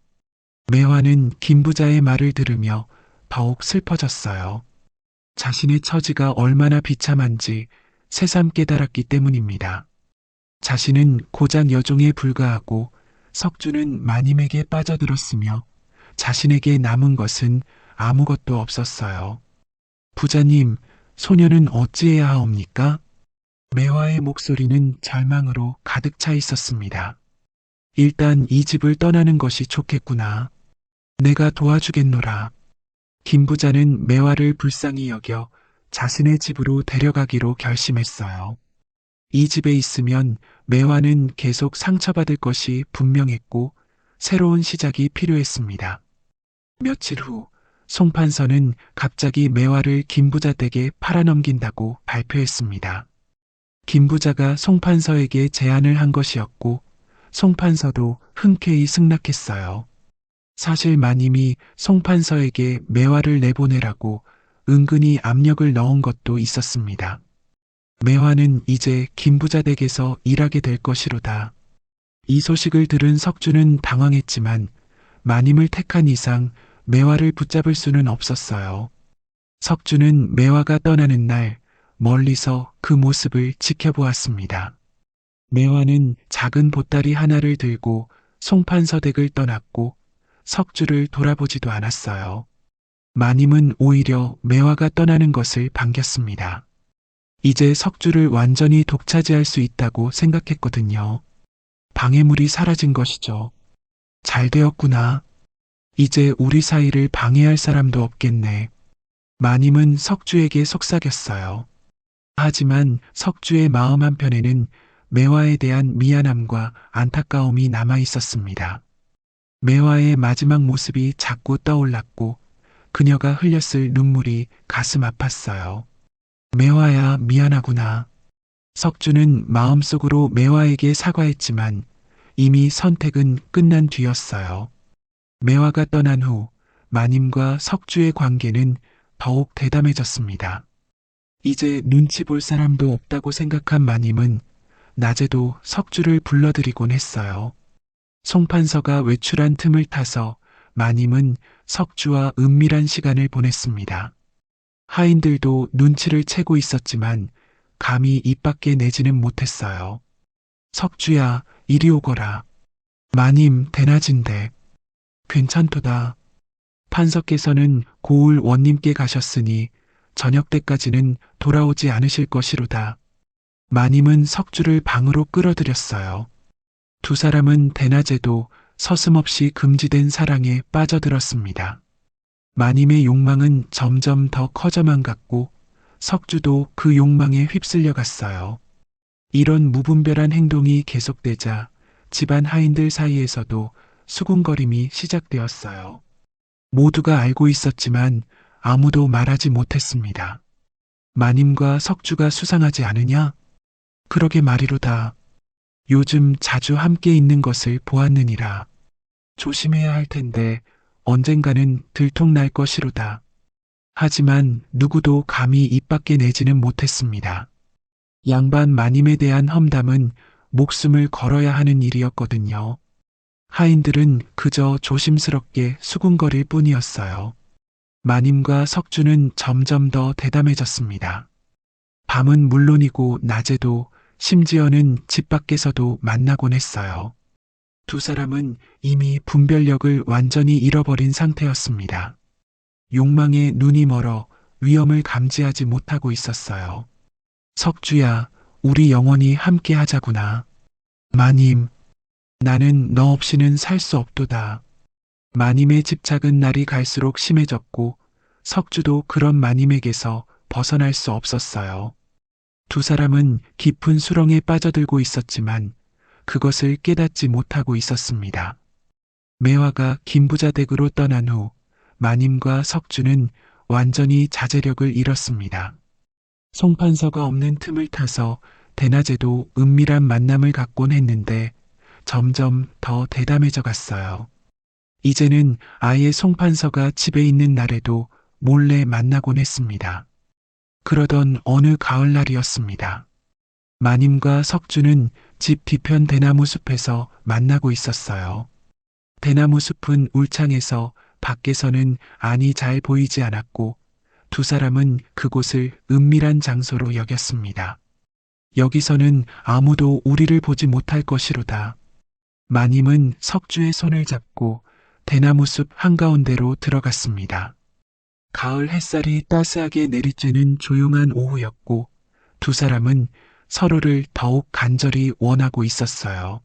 매화는 김부자의 말을 들으며 더욱 슬퍼졌어요. 자신의 처지가 얼마나 비참한지 새삼 깨달았기 때문입니다. 자신은 고작 여종에 불과하고 석주는 마님에게 빠져들었으며 자신에게 남은 것은 아무것도 없었어요. 부자님, 소녀는 어찌해야 하옵니까? 매화의 목소리는 절망으로 가득 차 있었습니다. 일단 이 집을 떠나는 것이 좋겠구나. 내가 도와주겠노라. 김부자는 매화를 불쌍히 여겨 자신의 집으로 데려가기로 결심했어요. 이 집에 있으면 매화는 계속 상처받을 것이 분명했고 새로운 시작이 필요했습니다. 며칠 후 송판서는 갑자기 매화를 김부자 댁에 팔아넘긴다고 발표했습니다. 김부자가 송판서에게 제안을 한 것이었고 송판서도 흔쾌히 승낙했어요. 사실 마님이 송판서에게 매화를 내보내라고 은근히 압력을 넣은 것도 있었습니다. 매화는 이제 김부자 댁에서 일하게 될 것이로다. 이 소식을 들은 석주는 당황했지만 마님을 택한 이상 매화를 붙잡을 수는 없었어요. 석주는 매화가 떠나는 날 멀리서 그 모습을 지켜보았습니다. 매화는 작은 보따리 하나를 들고 송판서 댁을 떠났고 석주를 돌아보지도 않았어요. 마님은 오히려 매화가 떠나는 것을 반겼습니다. 이제 석주를 완전히 독차지할 수 있다고 생각했거든요. 방해물이 사라진 것이죠. 잘 되었구나. 이제 우리 사이를 방해할 사람도 없겠네. 마님은 석주에게 속삭였어요. 하지만 석주의 마음 한편에는 매화에 대한 미안함과 안타까움이 남아 있었습니다. 매화의 마지막 모습이 자꾸 떠올랐고 그녀가 흘렸을 눈물이 가슴 아팠어요. 매화야, 미안하구나. 석주는 마음속으로 매화에게 사과했지만 이미 선택은 끝난 뒤였어요. 매화가 떠난 후 마님과 석주의 관계는 더욱 대담해졌습니다. 이제 눈치 볼 사람도 없다고 생각한 마님은 낮에도 석주를 불러들이곤 했어요. 송판서가 외출한 틈을 타서 마님은 석주와 은밀한 시간을 보냈습니다. 하인들도 눈치를 채고 있었지만 감히 입 밖에 내지는 못했어요. 석주야, 이리 오거라. 마님, 대낮인데. 괜찮도다. 판서께서는 고을 원님께 가셨으니 저녁 때까지는 돌아오지 않으실 것이로다. 마님은 석주를 방으로 끌어들였어요. 두 사람은 대낮에도 서슴없이 금지된 사랑에 빠져들었습니다. 마님의 욕망은 점점 더 커져만 갔고 석주도 그 욕망에 휩쓸려 갔어요. 이런 무분별한 행동이 계속되자 집안 하인들 사이에서도 수군거림이 시작되었어요. 모두가 알고 있었지만 아무도 말하지 못했습니다. 마님과 석주가 수상하지 않으냐? 그러게 말이로다. 요즘 자주 함께 있는 것을 보았느니라. 조심해야 할 텐데 언젠가는 들통날 것이로다. 하지만 누구도 감히 입 밖에 내지는 못했습니다. 양반 마님에 대한 험담은 목숨을 걸어야 하는 일이었거든요. 하인들은 그저 조심스럽게 수군거릴 뿐이었어요. 마님과 석주는 점점 더 대담해졌습니다. 밤은 물론이고 낮에도 심지어는 집 밖에서도 만나곤 했어요. 두 사람은 이미 분별력을 완전히 잃어버린 상태였습니다. 욕망에 눈이 멀어 위험을 감지하지 못하고 있었어요. 석주야, 우리 영원히 함께 하자구나. 마님, 나는 너 없이는 살 수 없도다. 마님의 집착은 날이 갈수록 심해졌고 석주도 그런 마님에게서 벗어날 수 없었어요. 두 사람은 깊은 수렁에 빠져들고 있었지만 그것을 깨닫지 못하고 있었습니다. 매화가 김부자 댁으로 떠난 후 마님과 석주는 완전히 자제력을 잃었습니다. 송판서가 없는 틈을 타서 대낮에도 은밀한 만남을 갖곤 했는데 점점 더 대담해져 갔어요. 이제는 아예 송판서가 집에 있는 날에도 몰래 만나곤 했습니다. 그러던 어느 가을날이었습니다. 마님과 석주는 집 뒤편 대나무 숲에서 만나고 있었어요. 대나무 숲은 울창해서 밖에서는 안이 잘 보이지 않았고 두 사람은 그곳을 은밀한 장소로 여겼습니다. 여기서는 아무도 우리를 보지 못할 것이로다. 마님은 석주의 손을 잡고 대나무 숲 한가운데로 들어갔습니다. 가을 햇살이 따스하게 내리쬐는 조용한 오후였고 두 사람은 서로를 더욱 간절히 원하고 있었어요.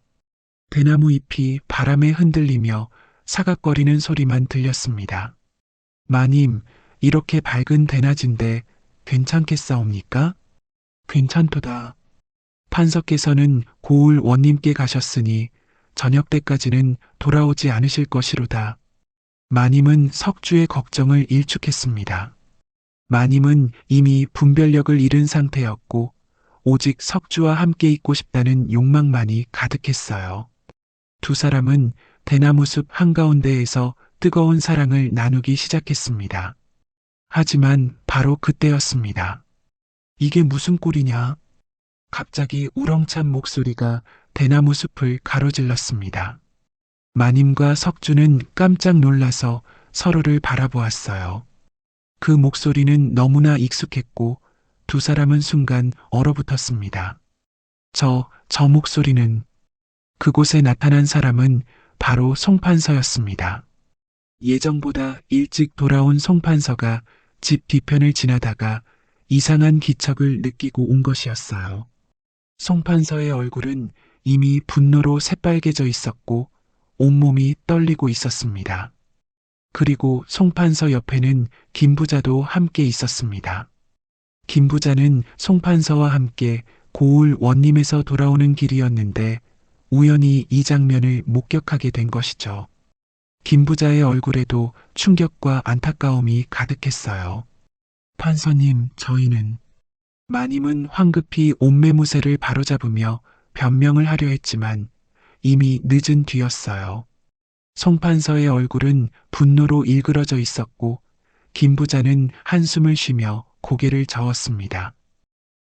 대나무 잎이 바람에 흔들리며 사각거리는 소리만 들렸습니다. 마님, 이렇게 밝은 대낮인데 괜찮겠사옵니까? 괜찮도다. 판서께서는 고을 원님께 가셨으니 저녁 때까지는 돌아오지 않으실 것이로다. 마님은 석주의 걱정을 일축했습니다. 마님은 이미 분별력을 잃은 상태였고 오직 석주와 함께 있고 싶다는 욕망만이 가득했어요. 두 사람은 대나무 숲 한가운데에서 뜨거운 사랑을 나누기 시작했습니다. 하지만 바로 그때였습니다. 이게 무슨 꼴이냐? 갑자기 우렁찬 목소리가 대나무 숲을 가로질렀습니다. 마님과 석주는 깜짝 놀라서 서로를 바라보았어요. 그 목소리는 너무나 익숙했고 두 사람은 순간 얼어붙었습니다. 저 목소리는 그곳에 나타난 사람은 바로 송판서였습니다. 예정보다 일찍 돌아온 송판서가 집 뒤편을 지나다가 이상한 기척을 느끼고 온 것이었어요. 송판서의 얼굴은 이미 분노로 새빨개져 있었고 온몸이 떨리고 있었습니다. 그리고 송판서 옆에는 김부자도 함께 있었습니다. 김부자는 송판서와 함께 고을 원림에서 돌아오는 길이었는데 우연히 이 장면을 목격하게 된 것이죠. 김부자의 얼굴에도 충격과 안타까움이 가득했어요. 판서님, 저희는 마님은 황급히 옷매무새를 바로잡으며 변명을 하려 했지만 이미 늦은 뒤였어요. 송판서의 얼굴은 분노로 일그러져 있었고 김부자는 한숨을 쉬며 고개를 저었습니다.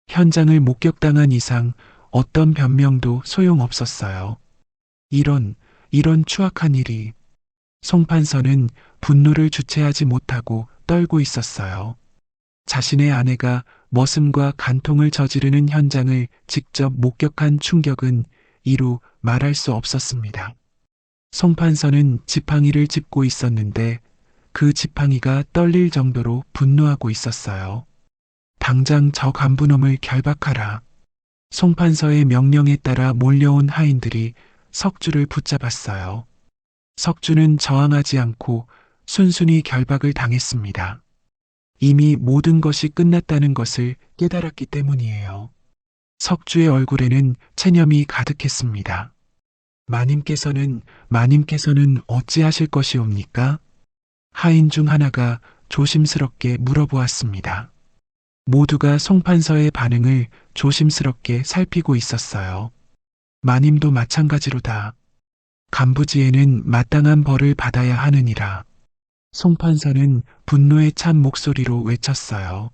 현장을 목격당한 이상 어떤 변명도 소용없었어요. 이런 추악한 일이. 송판서는 분노를 주체하지 못하고 떨고 있었어요. 자신의 아내가 머슴과 간통을 저지르는 현장을 직접 목격한 충격은 이루 말할 수 없었습니다. 송판서는 지팡이를 짚고 있었는데 그 지팡이가 떨릴 정도로 분노하고 있었어요. 당장 저 간부놈을 결박하라. 송판서의 명령에 따라 몰려온 하인들이 석주를 붙잡았어요. 석주는 저항하지 않고 순순히 결박을 당했습니다. 이미 모든 것이 끝났다는 것을 깨달았기 때문이에요. 석주의 얼굴에는 체념이 가득했습니다. 마님께서는 어찌하실 것이옵니까? 하인 중 하나가 조심스럽게 물어보았습니다. 모두가 송판서의 반응을 조심스럽게 살피고 있었어요. 마님도 마찬가지로다. 간부지에는 마땅한 벌을 받아야 하느니라. 송판서는 분노에 찬 목소리로 외쳤어요.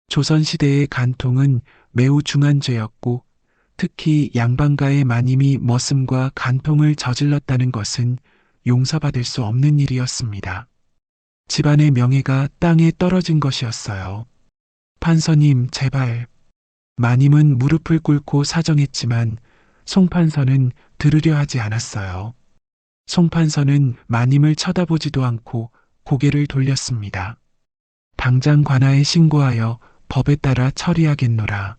조선시대의 간통은 매우 중한 죄였고 특히 양반가의 마님이 머슴과 간통을 저질렀다는 것은 용서받을 수 없는 일이었습니다. 집안의 명예가 땅에 떨어진 것이었어요. 판서님, 제발. 마님은 무릎을 꿇고 사정했지만 송판서는 들으려 하지 않았어요. 송판서는 마님을 쳐다보지도 않고 고개를 돌렸습니다. 당장 관아에 신고하여 법에 따라 처리하겠노라.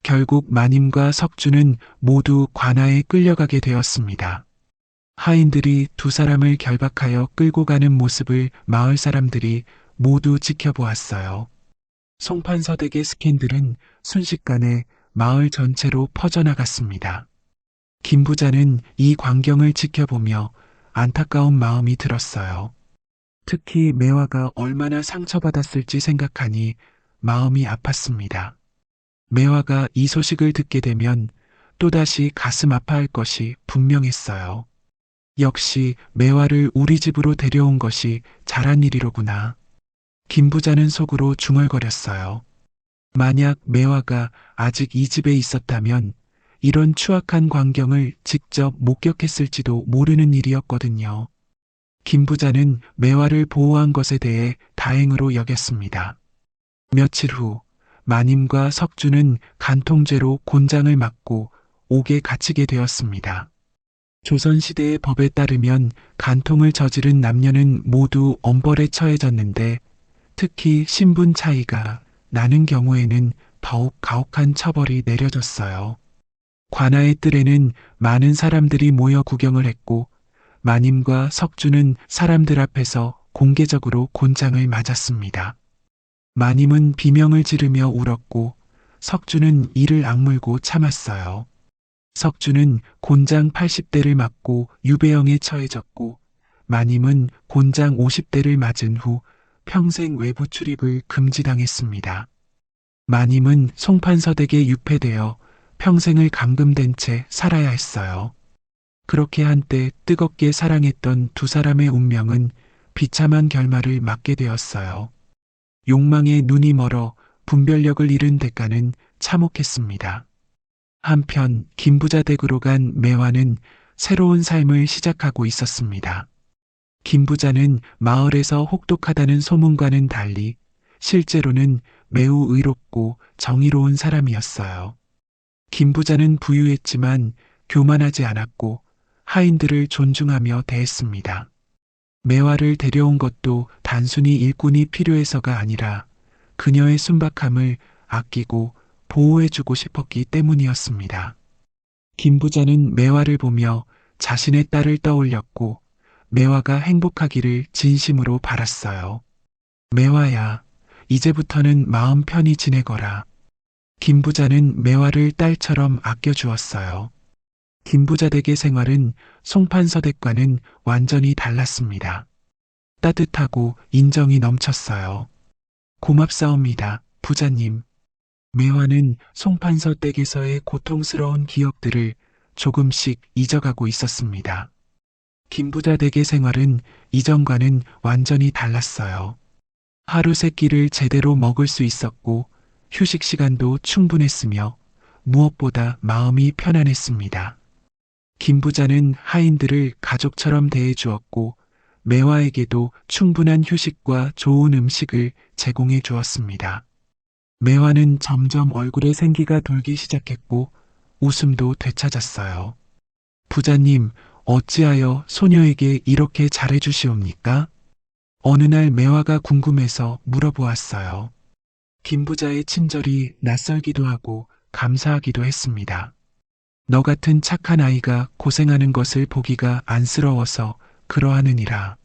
결국 마님과 석주는 모두 관아에 끌려가게 되었습니다. 하인들이 두 사람을 결박하여 끌고 가는 모습을 마을 사람들이 모두 지켜보았어요. 송판서 댁의 스캔들은 순식간에 마을 전체로 퍼져나갔습니다. 김 부자는 이 광경을 지켜보며 안타까운 마음이 들었어요. 특히 매화가 얼마나 상처받았을지 생각하니 마음이 아팠습니다. 매화가 이 소식을 듣게 되면 또다시 가슴 아파할 것이 분명했어요. 역시 매화를 우리 집으로 데려온 것이 잘한 일이로구나. 김 부자는 속으로 중얼거렸어요. 만약 매화가 아직 이 집에 있었다면 이런 추악한 광경을 직접 목격했을지도 모르는 일이었거든요. 김 부자는 매화를 보호한 것에 대해 다행으로 여겼습니다. 며칠 후 마님과 석주는 간통죄로 곤장을 맞고 옥에 갇히게 되었습니다. 조선시대의 법에 따르면 간통을 저지른 남녀는 모두 엄벌에 처해졌는데 특히 신분 차이가 나는 경우에는 더욱 가혹한 처벌이 내려졌어요. 관아의 뜰에는 많은 사람들이 모여 구경을 했고 마님과 석주는 사람들 앞에서 공개적으로 곤장을 맞았습니다. 마님은 비명을 지르며 울었고 석주는 이를 악물고 참았어요. 석주는 곤장 80대를 맞고 유배형에 처해졌고 마님은 곤장 50대를 맞은 후 평생 외부 출입을 금지당했습니다. 마님은 송판서 댁에 유폐되어 평생을 감금된 채 살아야 했어요. 그렇게 한때 뜨겁게 사랑했던 두 사람의 운명은 비참한 결말을 맞게 되었어요. 욕망에 눈이 멀어 분별력을 잃은 대가는 참혹했습니다. 한편 김부자 댁으로 간 매화는 새로운 삶을 시작하고 있었습니다. 김부자는 마을에서 혹독하다는 소문과는 달리 실제로는 매우 의롭고 정의로운 사람이었어요. 김부자는 부유했지만 교만하지 않았고 하인들을 존중하며 대했습니다. 매화를 데려온 것도 단순히 일꾼이 필요해서가 아니라 그녀의 순박함을 아끼고 보호해주고 싶었기 때문이었습니다. 김부자는 매화를 보며 자신의 딸을 떠올렸고 매화가 행복하기를 진심으로 바랐어요. 매화야, 이제부터는 마음 편히 지내거라. 김부자는 매화를 딸처럼 아껴주었어요. 김부자 댁의 생활은 송판서 댁과는 완전히 달랐습니다. 따뜻하고 인정이 넘쳤어요. 고맙사옵니다, 부자님. 매화는 송판서 댁에서의 고통스러운 기억들을 조금씩 잊어가고 있었습니다. 김부자 댁의 생활은 이전과는 완전히 달랐어요. 하루 세 끼를 제대로 먹을 수 있었고 휴식 시간도 충분했으며 무엇보다 마음이 편안했습니다. 김부자는 하인들을 가족처럼 대해주었고 매화에게도 충분한 휴식과 좋은 음식을 제공해 주었습니다. 매화는 점점 얼굴에 생기가 돌기 시작했고 웃음도 되찾았어요. 부자님, 어찌하여 소녀에게 이렇게 잘해주시옵니까? 어느 날 매화가 궁금해서 물어보았어요. 김부자의 친절이 낯설기도 하고 감사하기도 했습니다. 너 같은 착한 아이가 고생하는 것을 보기가 안쓰러워서 그러하느니라.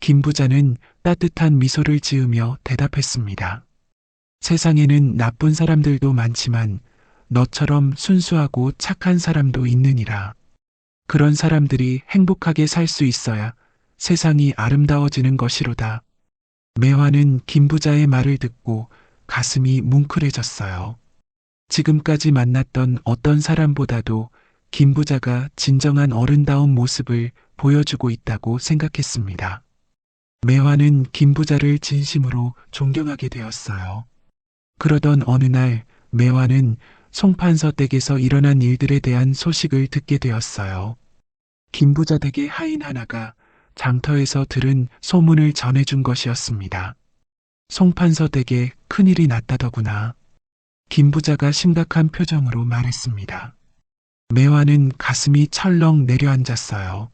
김 부자는 따뜻한 미소를 지으며 대답했습니다. 세상에는 나쁜 사람들도 많지만 너처럼 순수하고 착한 사람도 있느니라. 그런 사람들이 행복하게 살 수 있어야 세상이 아름다워지는 것이로다. 매화는 김 부자의 말을 듣고 가슴이 뭉클해졌어요. 지금까지 만났던 어떤 사람보다도 김 부자가 진정한 어른다운 모습을 보여주고 있다고 생각했습니다. 매화는 김 부자를 진심으로 존경하게 되었어요. 그러던 어느 날 매화는 송판서 댁에서 일어난 일들에 대한 소식을 듣게 되었어요. 김 부자 댁의 하인 하나가 장터에서 들은 소문을 전해준 것이었습니다. 송판서 댁에 큰일이 났다더구나. 김 부자가 심각한 표정으로 말했습니다. 매화는 가슴이 철렁 내려앉았어요.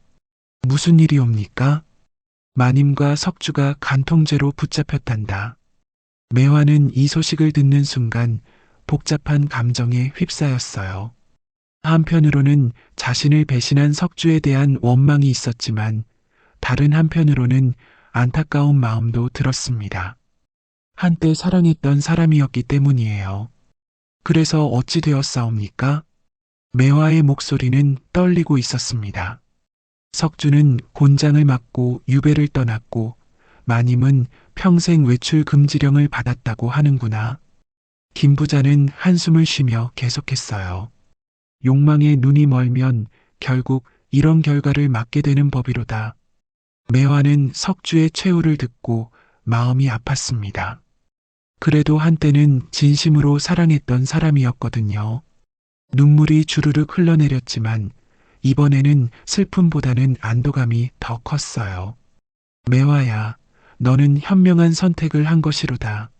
무슨 일이옵니까? 마님과 석주가 간통죄로 붙잡혔단다. 매화는 이 소식을 듣는 순간 복잡한 감정에 휩싸였어요. 한편으로는 자신을 배신한 석주에 대한 원망이 있었지만 다른 한편으로는 안타까운 마음도 들었습니다. 한때 사랑했던 사람이었기 때문이에요. 그래서 어찌 되었사옵니까? 매화의 목소리는 떨리고 있었습니다. 석주는 곤장을 맞고 유배를 떠났고 마님은 평생 외출 금지령을 받았다고 하는구나. 김 부자는 한숨을 쉬며 계속했어요. 욕망에 눈이 멀면 결국 이런 결과를 맞게 되는 법이로다. 매화는 석주의 최후를 듣고 마음이 아팠습니다. 그래도 한때는 진심으로 사랑했던 사람이었거든요. 눈물이 주르륵 흘러내렸지만 이번에는 슬픔보다는 안도감이 더 컸어요. 매화야, 너는 현명한 선택을 한 것이로다.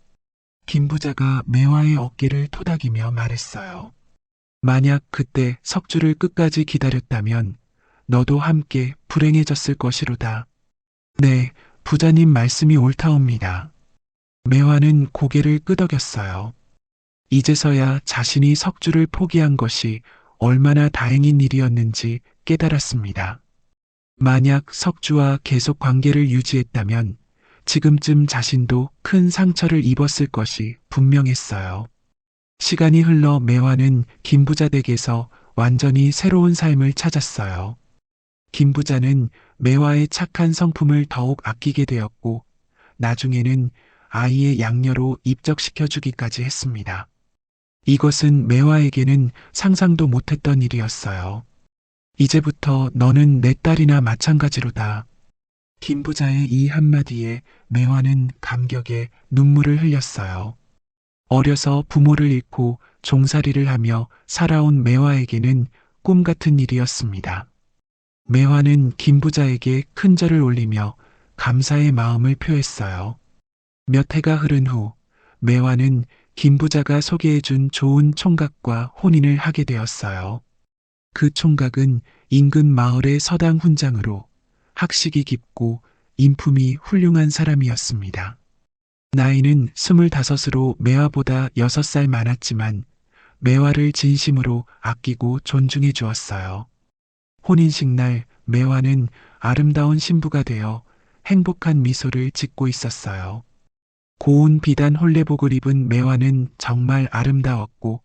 김 부자가 매화의 어깨를 토닥이며 말했어요. 만약 그때 석주를 끝까지 기다렸다면 너도 함께 불행해졌을 것이로다. 네, 부자님 말씀이 옳다옵니다. 매화는 고개를 끄덕였어요. 이제서야 자신이 석주를 포기한 것이 얼마나 다행인 일이었는지 깨달았습니다. 만약 석주와 계속 관계를 유지했다면 지금쯤 자신도 큰 상처를 입었을 것이 분명했어요. 시간이 흘러 매화는 김 부자 댁에서 완전히 새로운 삶을 찾았어요. 김 부자는 매화의 착한 성품을 더욱 아끼게 되었고 나중에는 아이의 양녀로 입적시켜주기까지 했습니다. 이것은 매화에게는 상상도 못했던 일이었어요. 이제부터 너는 내 딸이나 마찬가지로다. 김 부자의 이 한마디에 매화는 감격에 눈물을 흘렸어요. 어려서 부모를 잃고 종살이를 하며 살아온 매화에게는 꿈 같은 일이었습니다. 매화는 김 부자에게 큰 절을 올리며 감사의 마음을 표했어요. 몇 해가 흐른 후 매화는 김 부자가 소개해준 좋은 총각과 혼인을 하게 되었어요. 그 총각은 인근 마을의 서당 훈장으로 학식이 깊고 인품이 훌륭한 사람이었습니다. 나이는 25으로 매화보다 6살 많았지만 매화를 진심으로 아끼고 존중해 주었어요. 혼인식 날 매화는 아름다운 신부가 되어 행복한 미소를 짓고 있었어요. 고운 비단 홀레복을 입은 매화는 정말 아름다웠고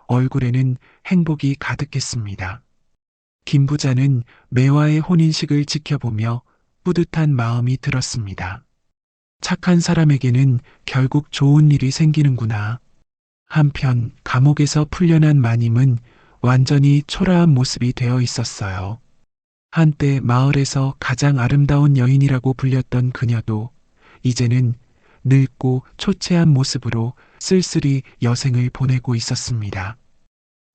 얼굴에는 행복이 가득했습니다. 김 부자는 매화의 혼인식을 지켜보며 뿌듯한 마음이 들었습니다. 착한 사람에게는 결국 좋은 일이 생기는구나. 한편 감옥에서 풀려난 마님은 완전히 초라한 모습이 되어 있었어요. 한때 마을에서 가장 아름다운 여인이라고 불렸던 그녀도 이제는 늙고 초췌한 모습으로 쓸쓸히 여생을 보내고 있었습니다.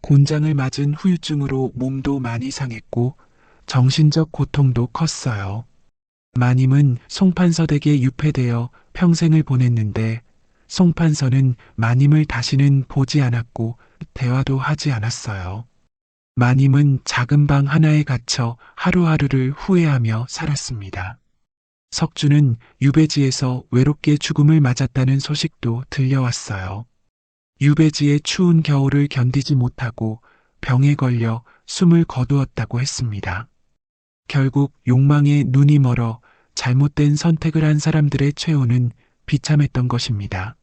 곤장을 맞은 후유증으로 몸도 많이 상했고 정신적 고통도 컸어요. 마님은 송판서 댁에 유폐되어 평생을 보냈는데 송판서는 마님을 다시는 보지 않았고 대화도 하지 않았어요. 마님은 작은 방 하나에 갇혀 하루하루를 후회하며 살았습니다. 석주는 유배지에서 외롭게 죽음을 맞았다는 소식도 들려왔어요. 유배지의 추운 겨울을 견디지 못하고 병에 걸려 숨을 거두었다고 했습니다. 결국 욕망에 눈이 멀어 잘못된 선택을 한 사람들의 최후는 비참했던 것입니다.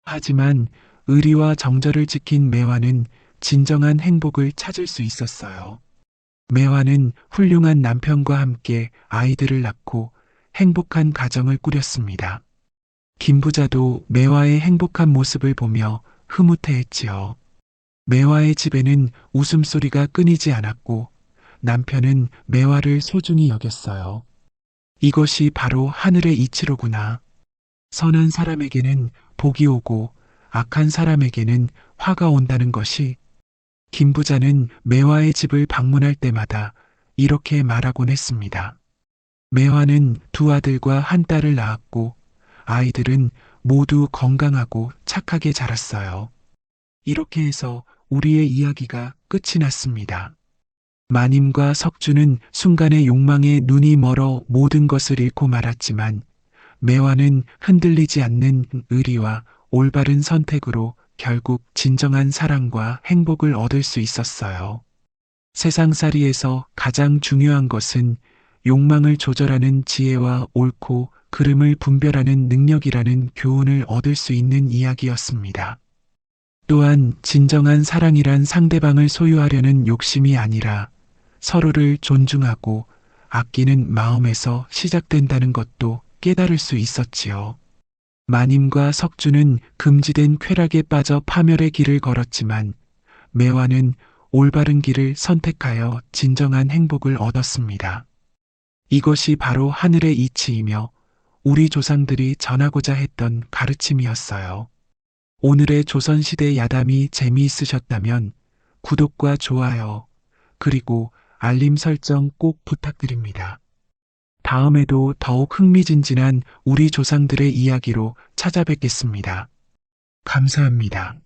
하지만 의리와 정절을 지킨 매화는 진정한 행복을 찾을 수 있었어요. 매화는 훌륭한 남편과 함께 아이들을 낳고 행복한 가정을 꾸렸습니다. 김부자도 매화의 행복한 모습을 보며 흐뭇해했지요. 매화의 집에는 웃음소리가 끊이지 않았고 남편은 매화를 소중히 여겼어요. 이것이 바로 하늘의 이치로구나. 선한 사람에게는 복이 오고 악한 사람에게는 화가 온다는 것이. 김부자는 매화의 집을 방문할 때마다 이렇게 말하곤 했습니다. 매화는 두 아들과 한 딸을 낳았고 아이들은 모두 건강하고 착하게 자랐어요. 이렇게 해서 우리의 이야기가 끝이 났습니다. 마님과 석주는 순간의 욕망에 눈이 멀어 모든 것을 잃고 말았지만 매화는 흔들리지 않는 의리와 올바른 선택으로 결국 진정한 사랑과 행복을 얻을 수 있었어요. 세상살이에서 가장 중요한 것은 욕망을 조절하는 지혜와 옳고 그름을 분별하는 능력이라는 교훈을 얻을 수 있는 이야기였습니다. 또한 진정한 사랑이란 상대방을 소유하려는 욕심이 아니라 서로를 존중하고 아끼는 마음에서 시작된다는 것도 깨달을 수 있었지요. 마님과 석주는 금지된 쾌락에 빠져 파멸의 길을 걸었지만 매화는 올바른 길을 선택하여 진정한 행복을 얻었습니다. 이것이 바로 하늘의 이치이며 우리 조상들이 전하고자 했던 가르침이었어요. 오늘의 조선시대 야담이 재미있으셨다면 구독과 좋아요, 그리고 알림 설정 꼭 부탁드립니다. 다음에도 더욱 흥미진진한 우리 조상들의 이야기로 찾아뵙겠습니다. 감사합니다.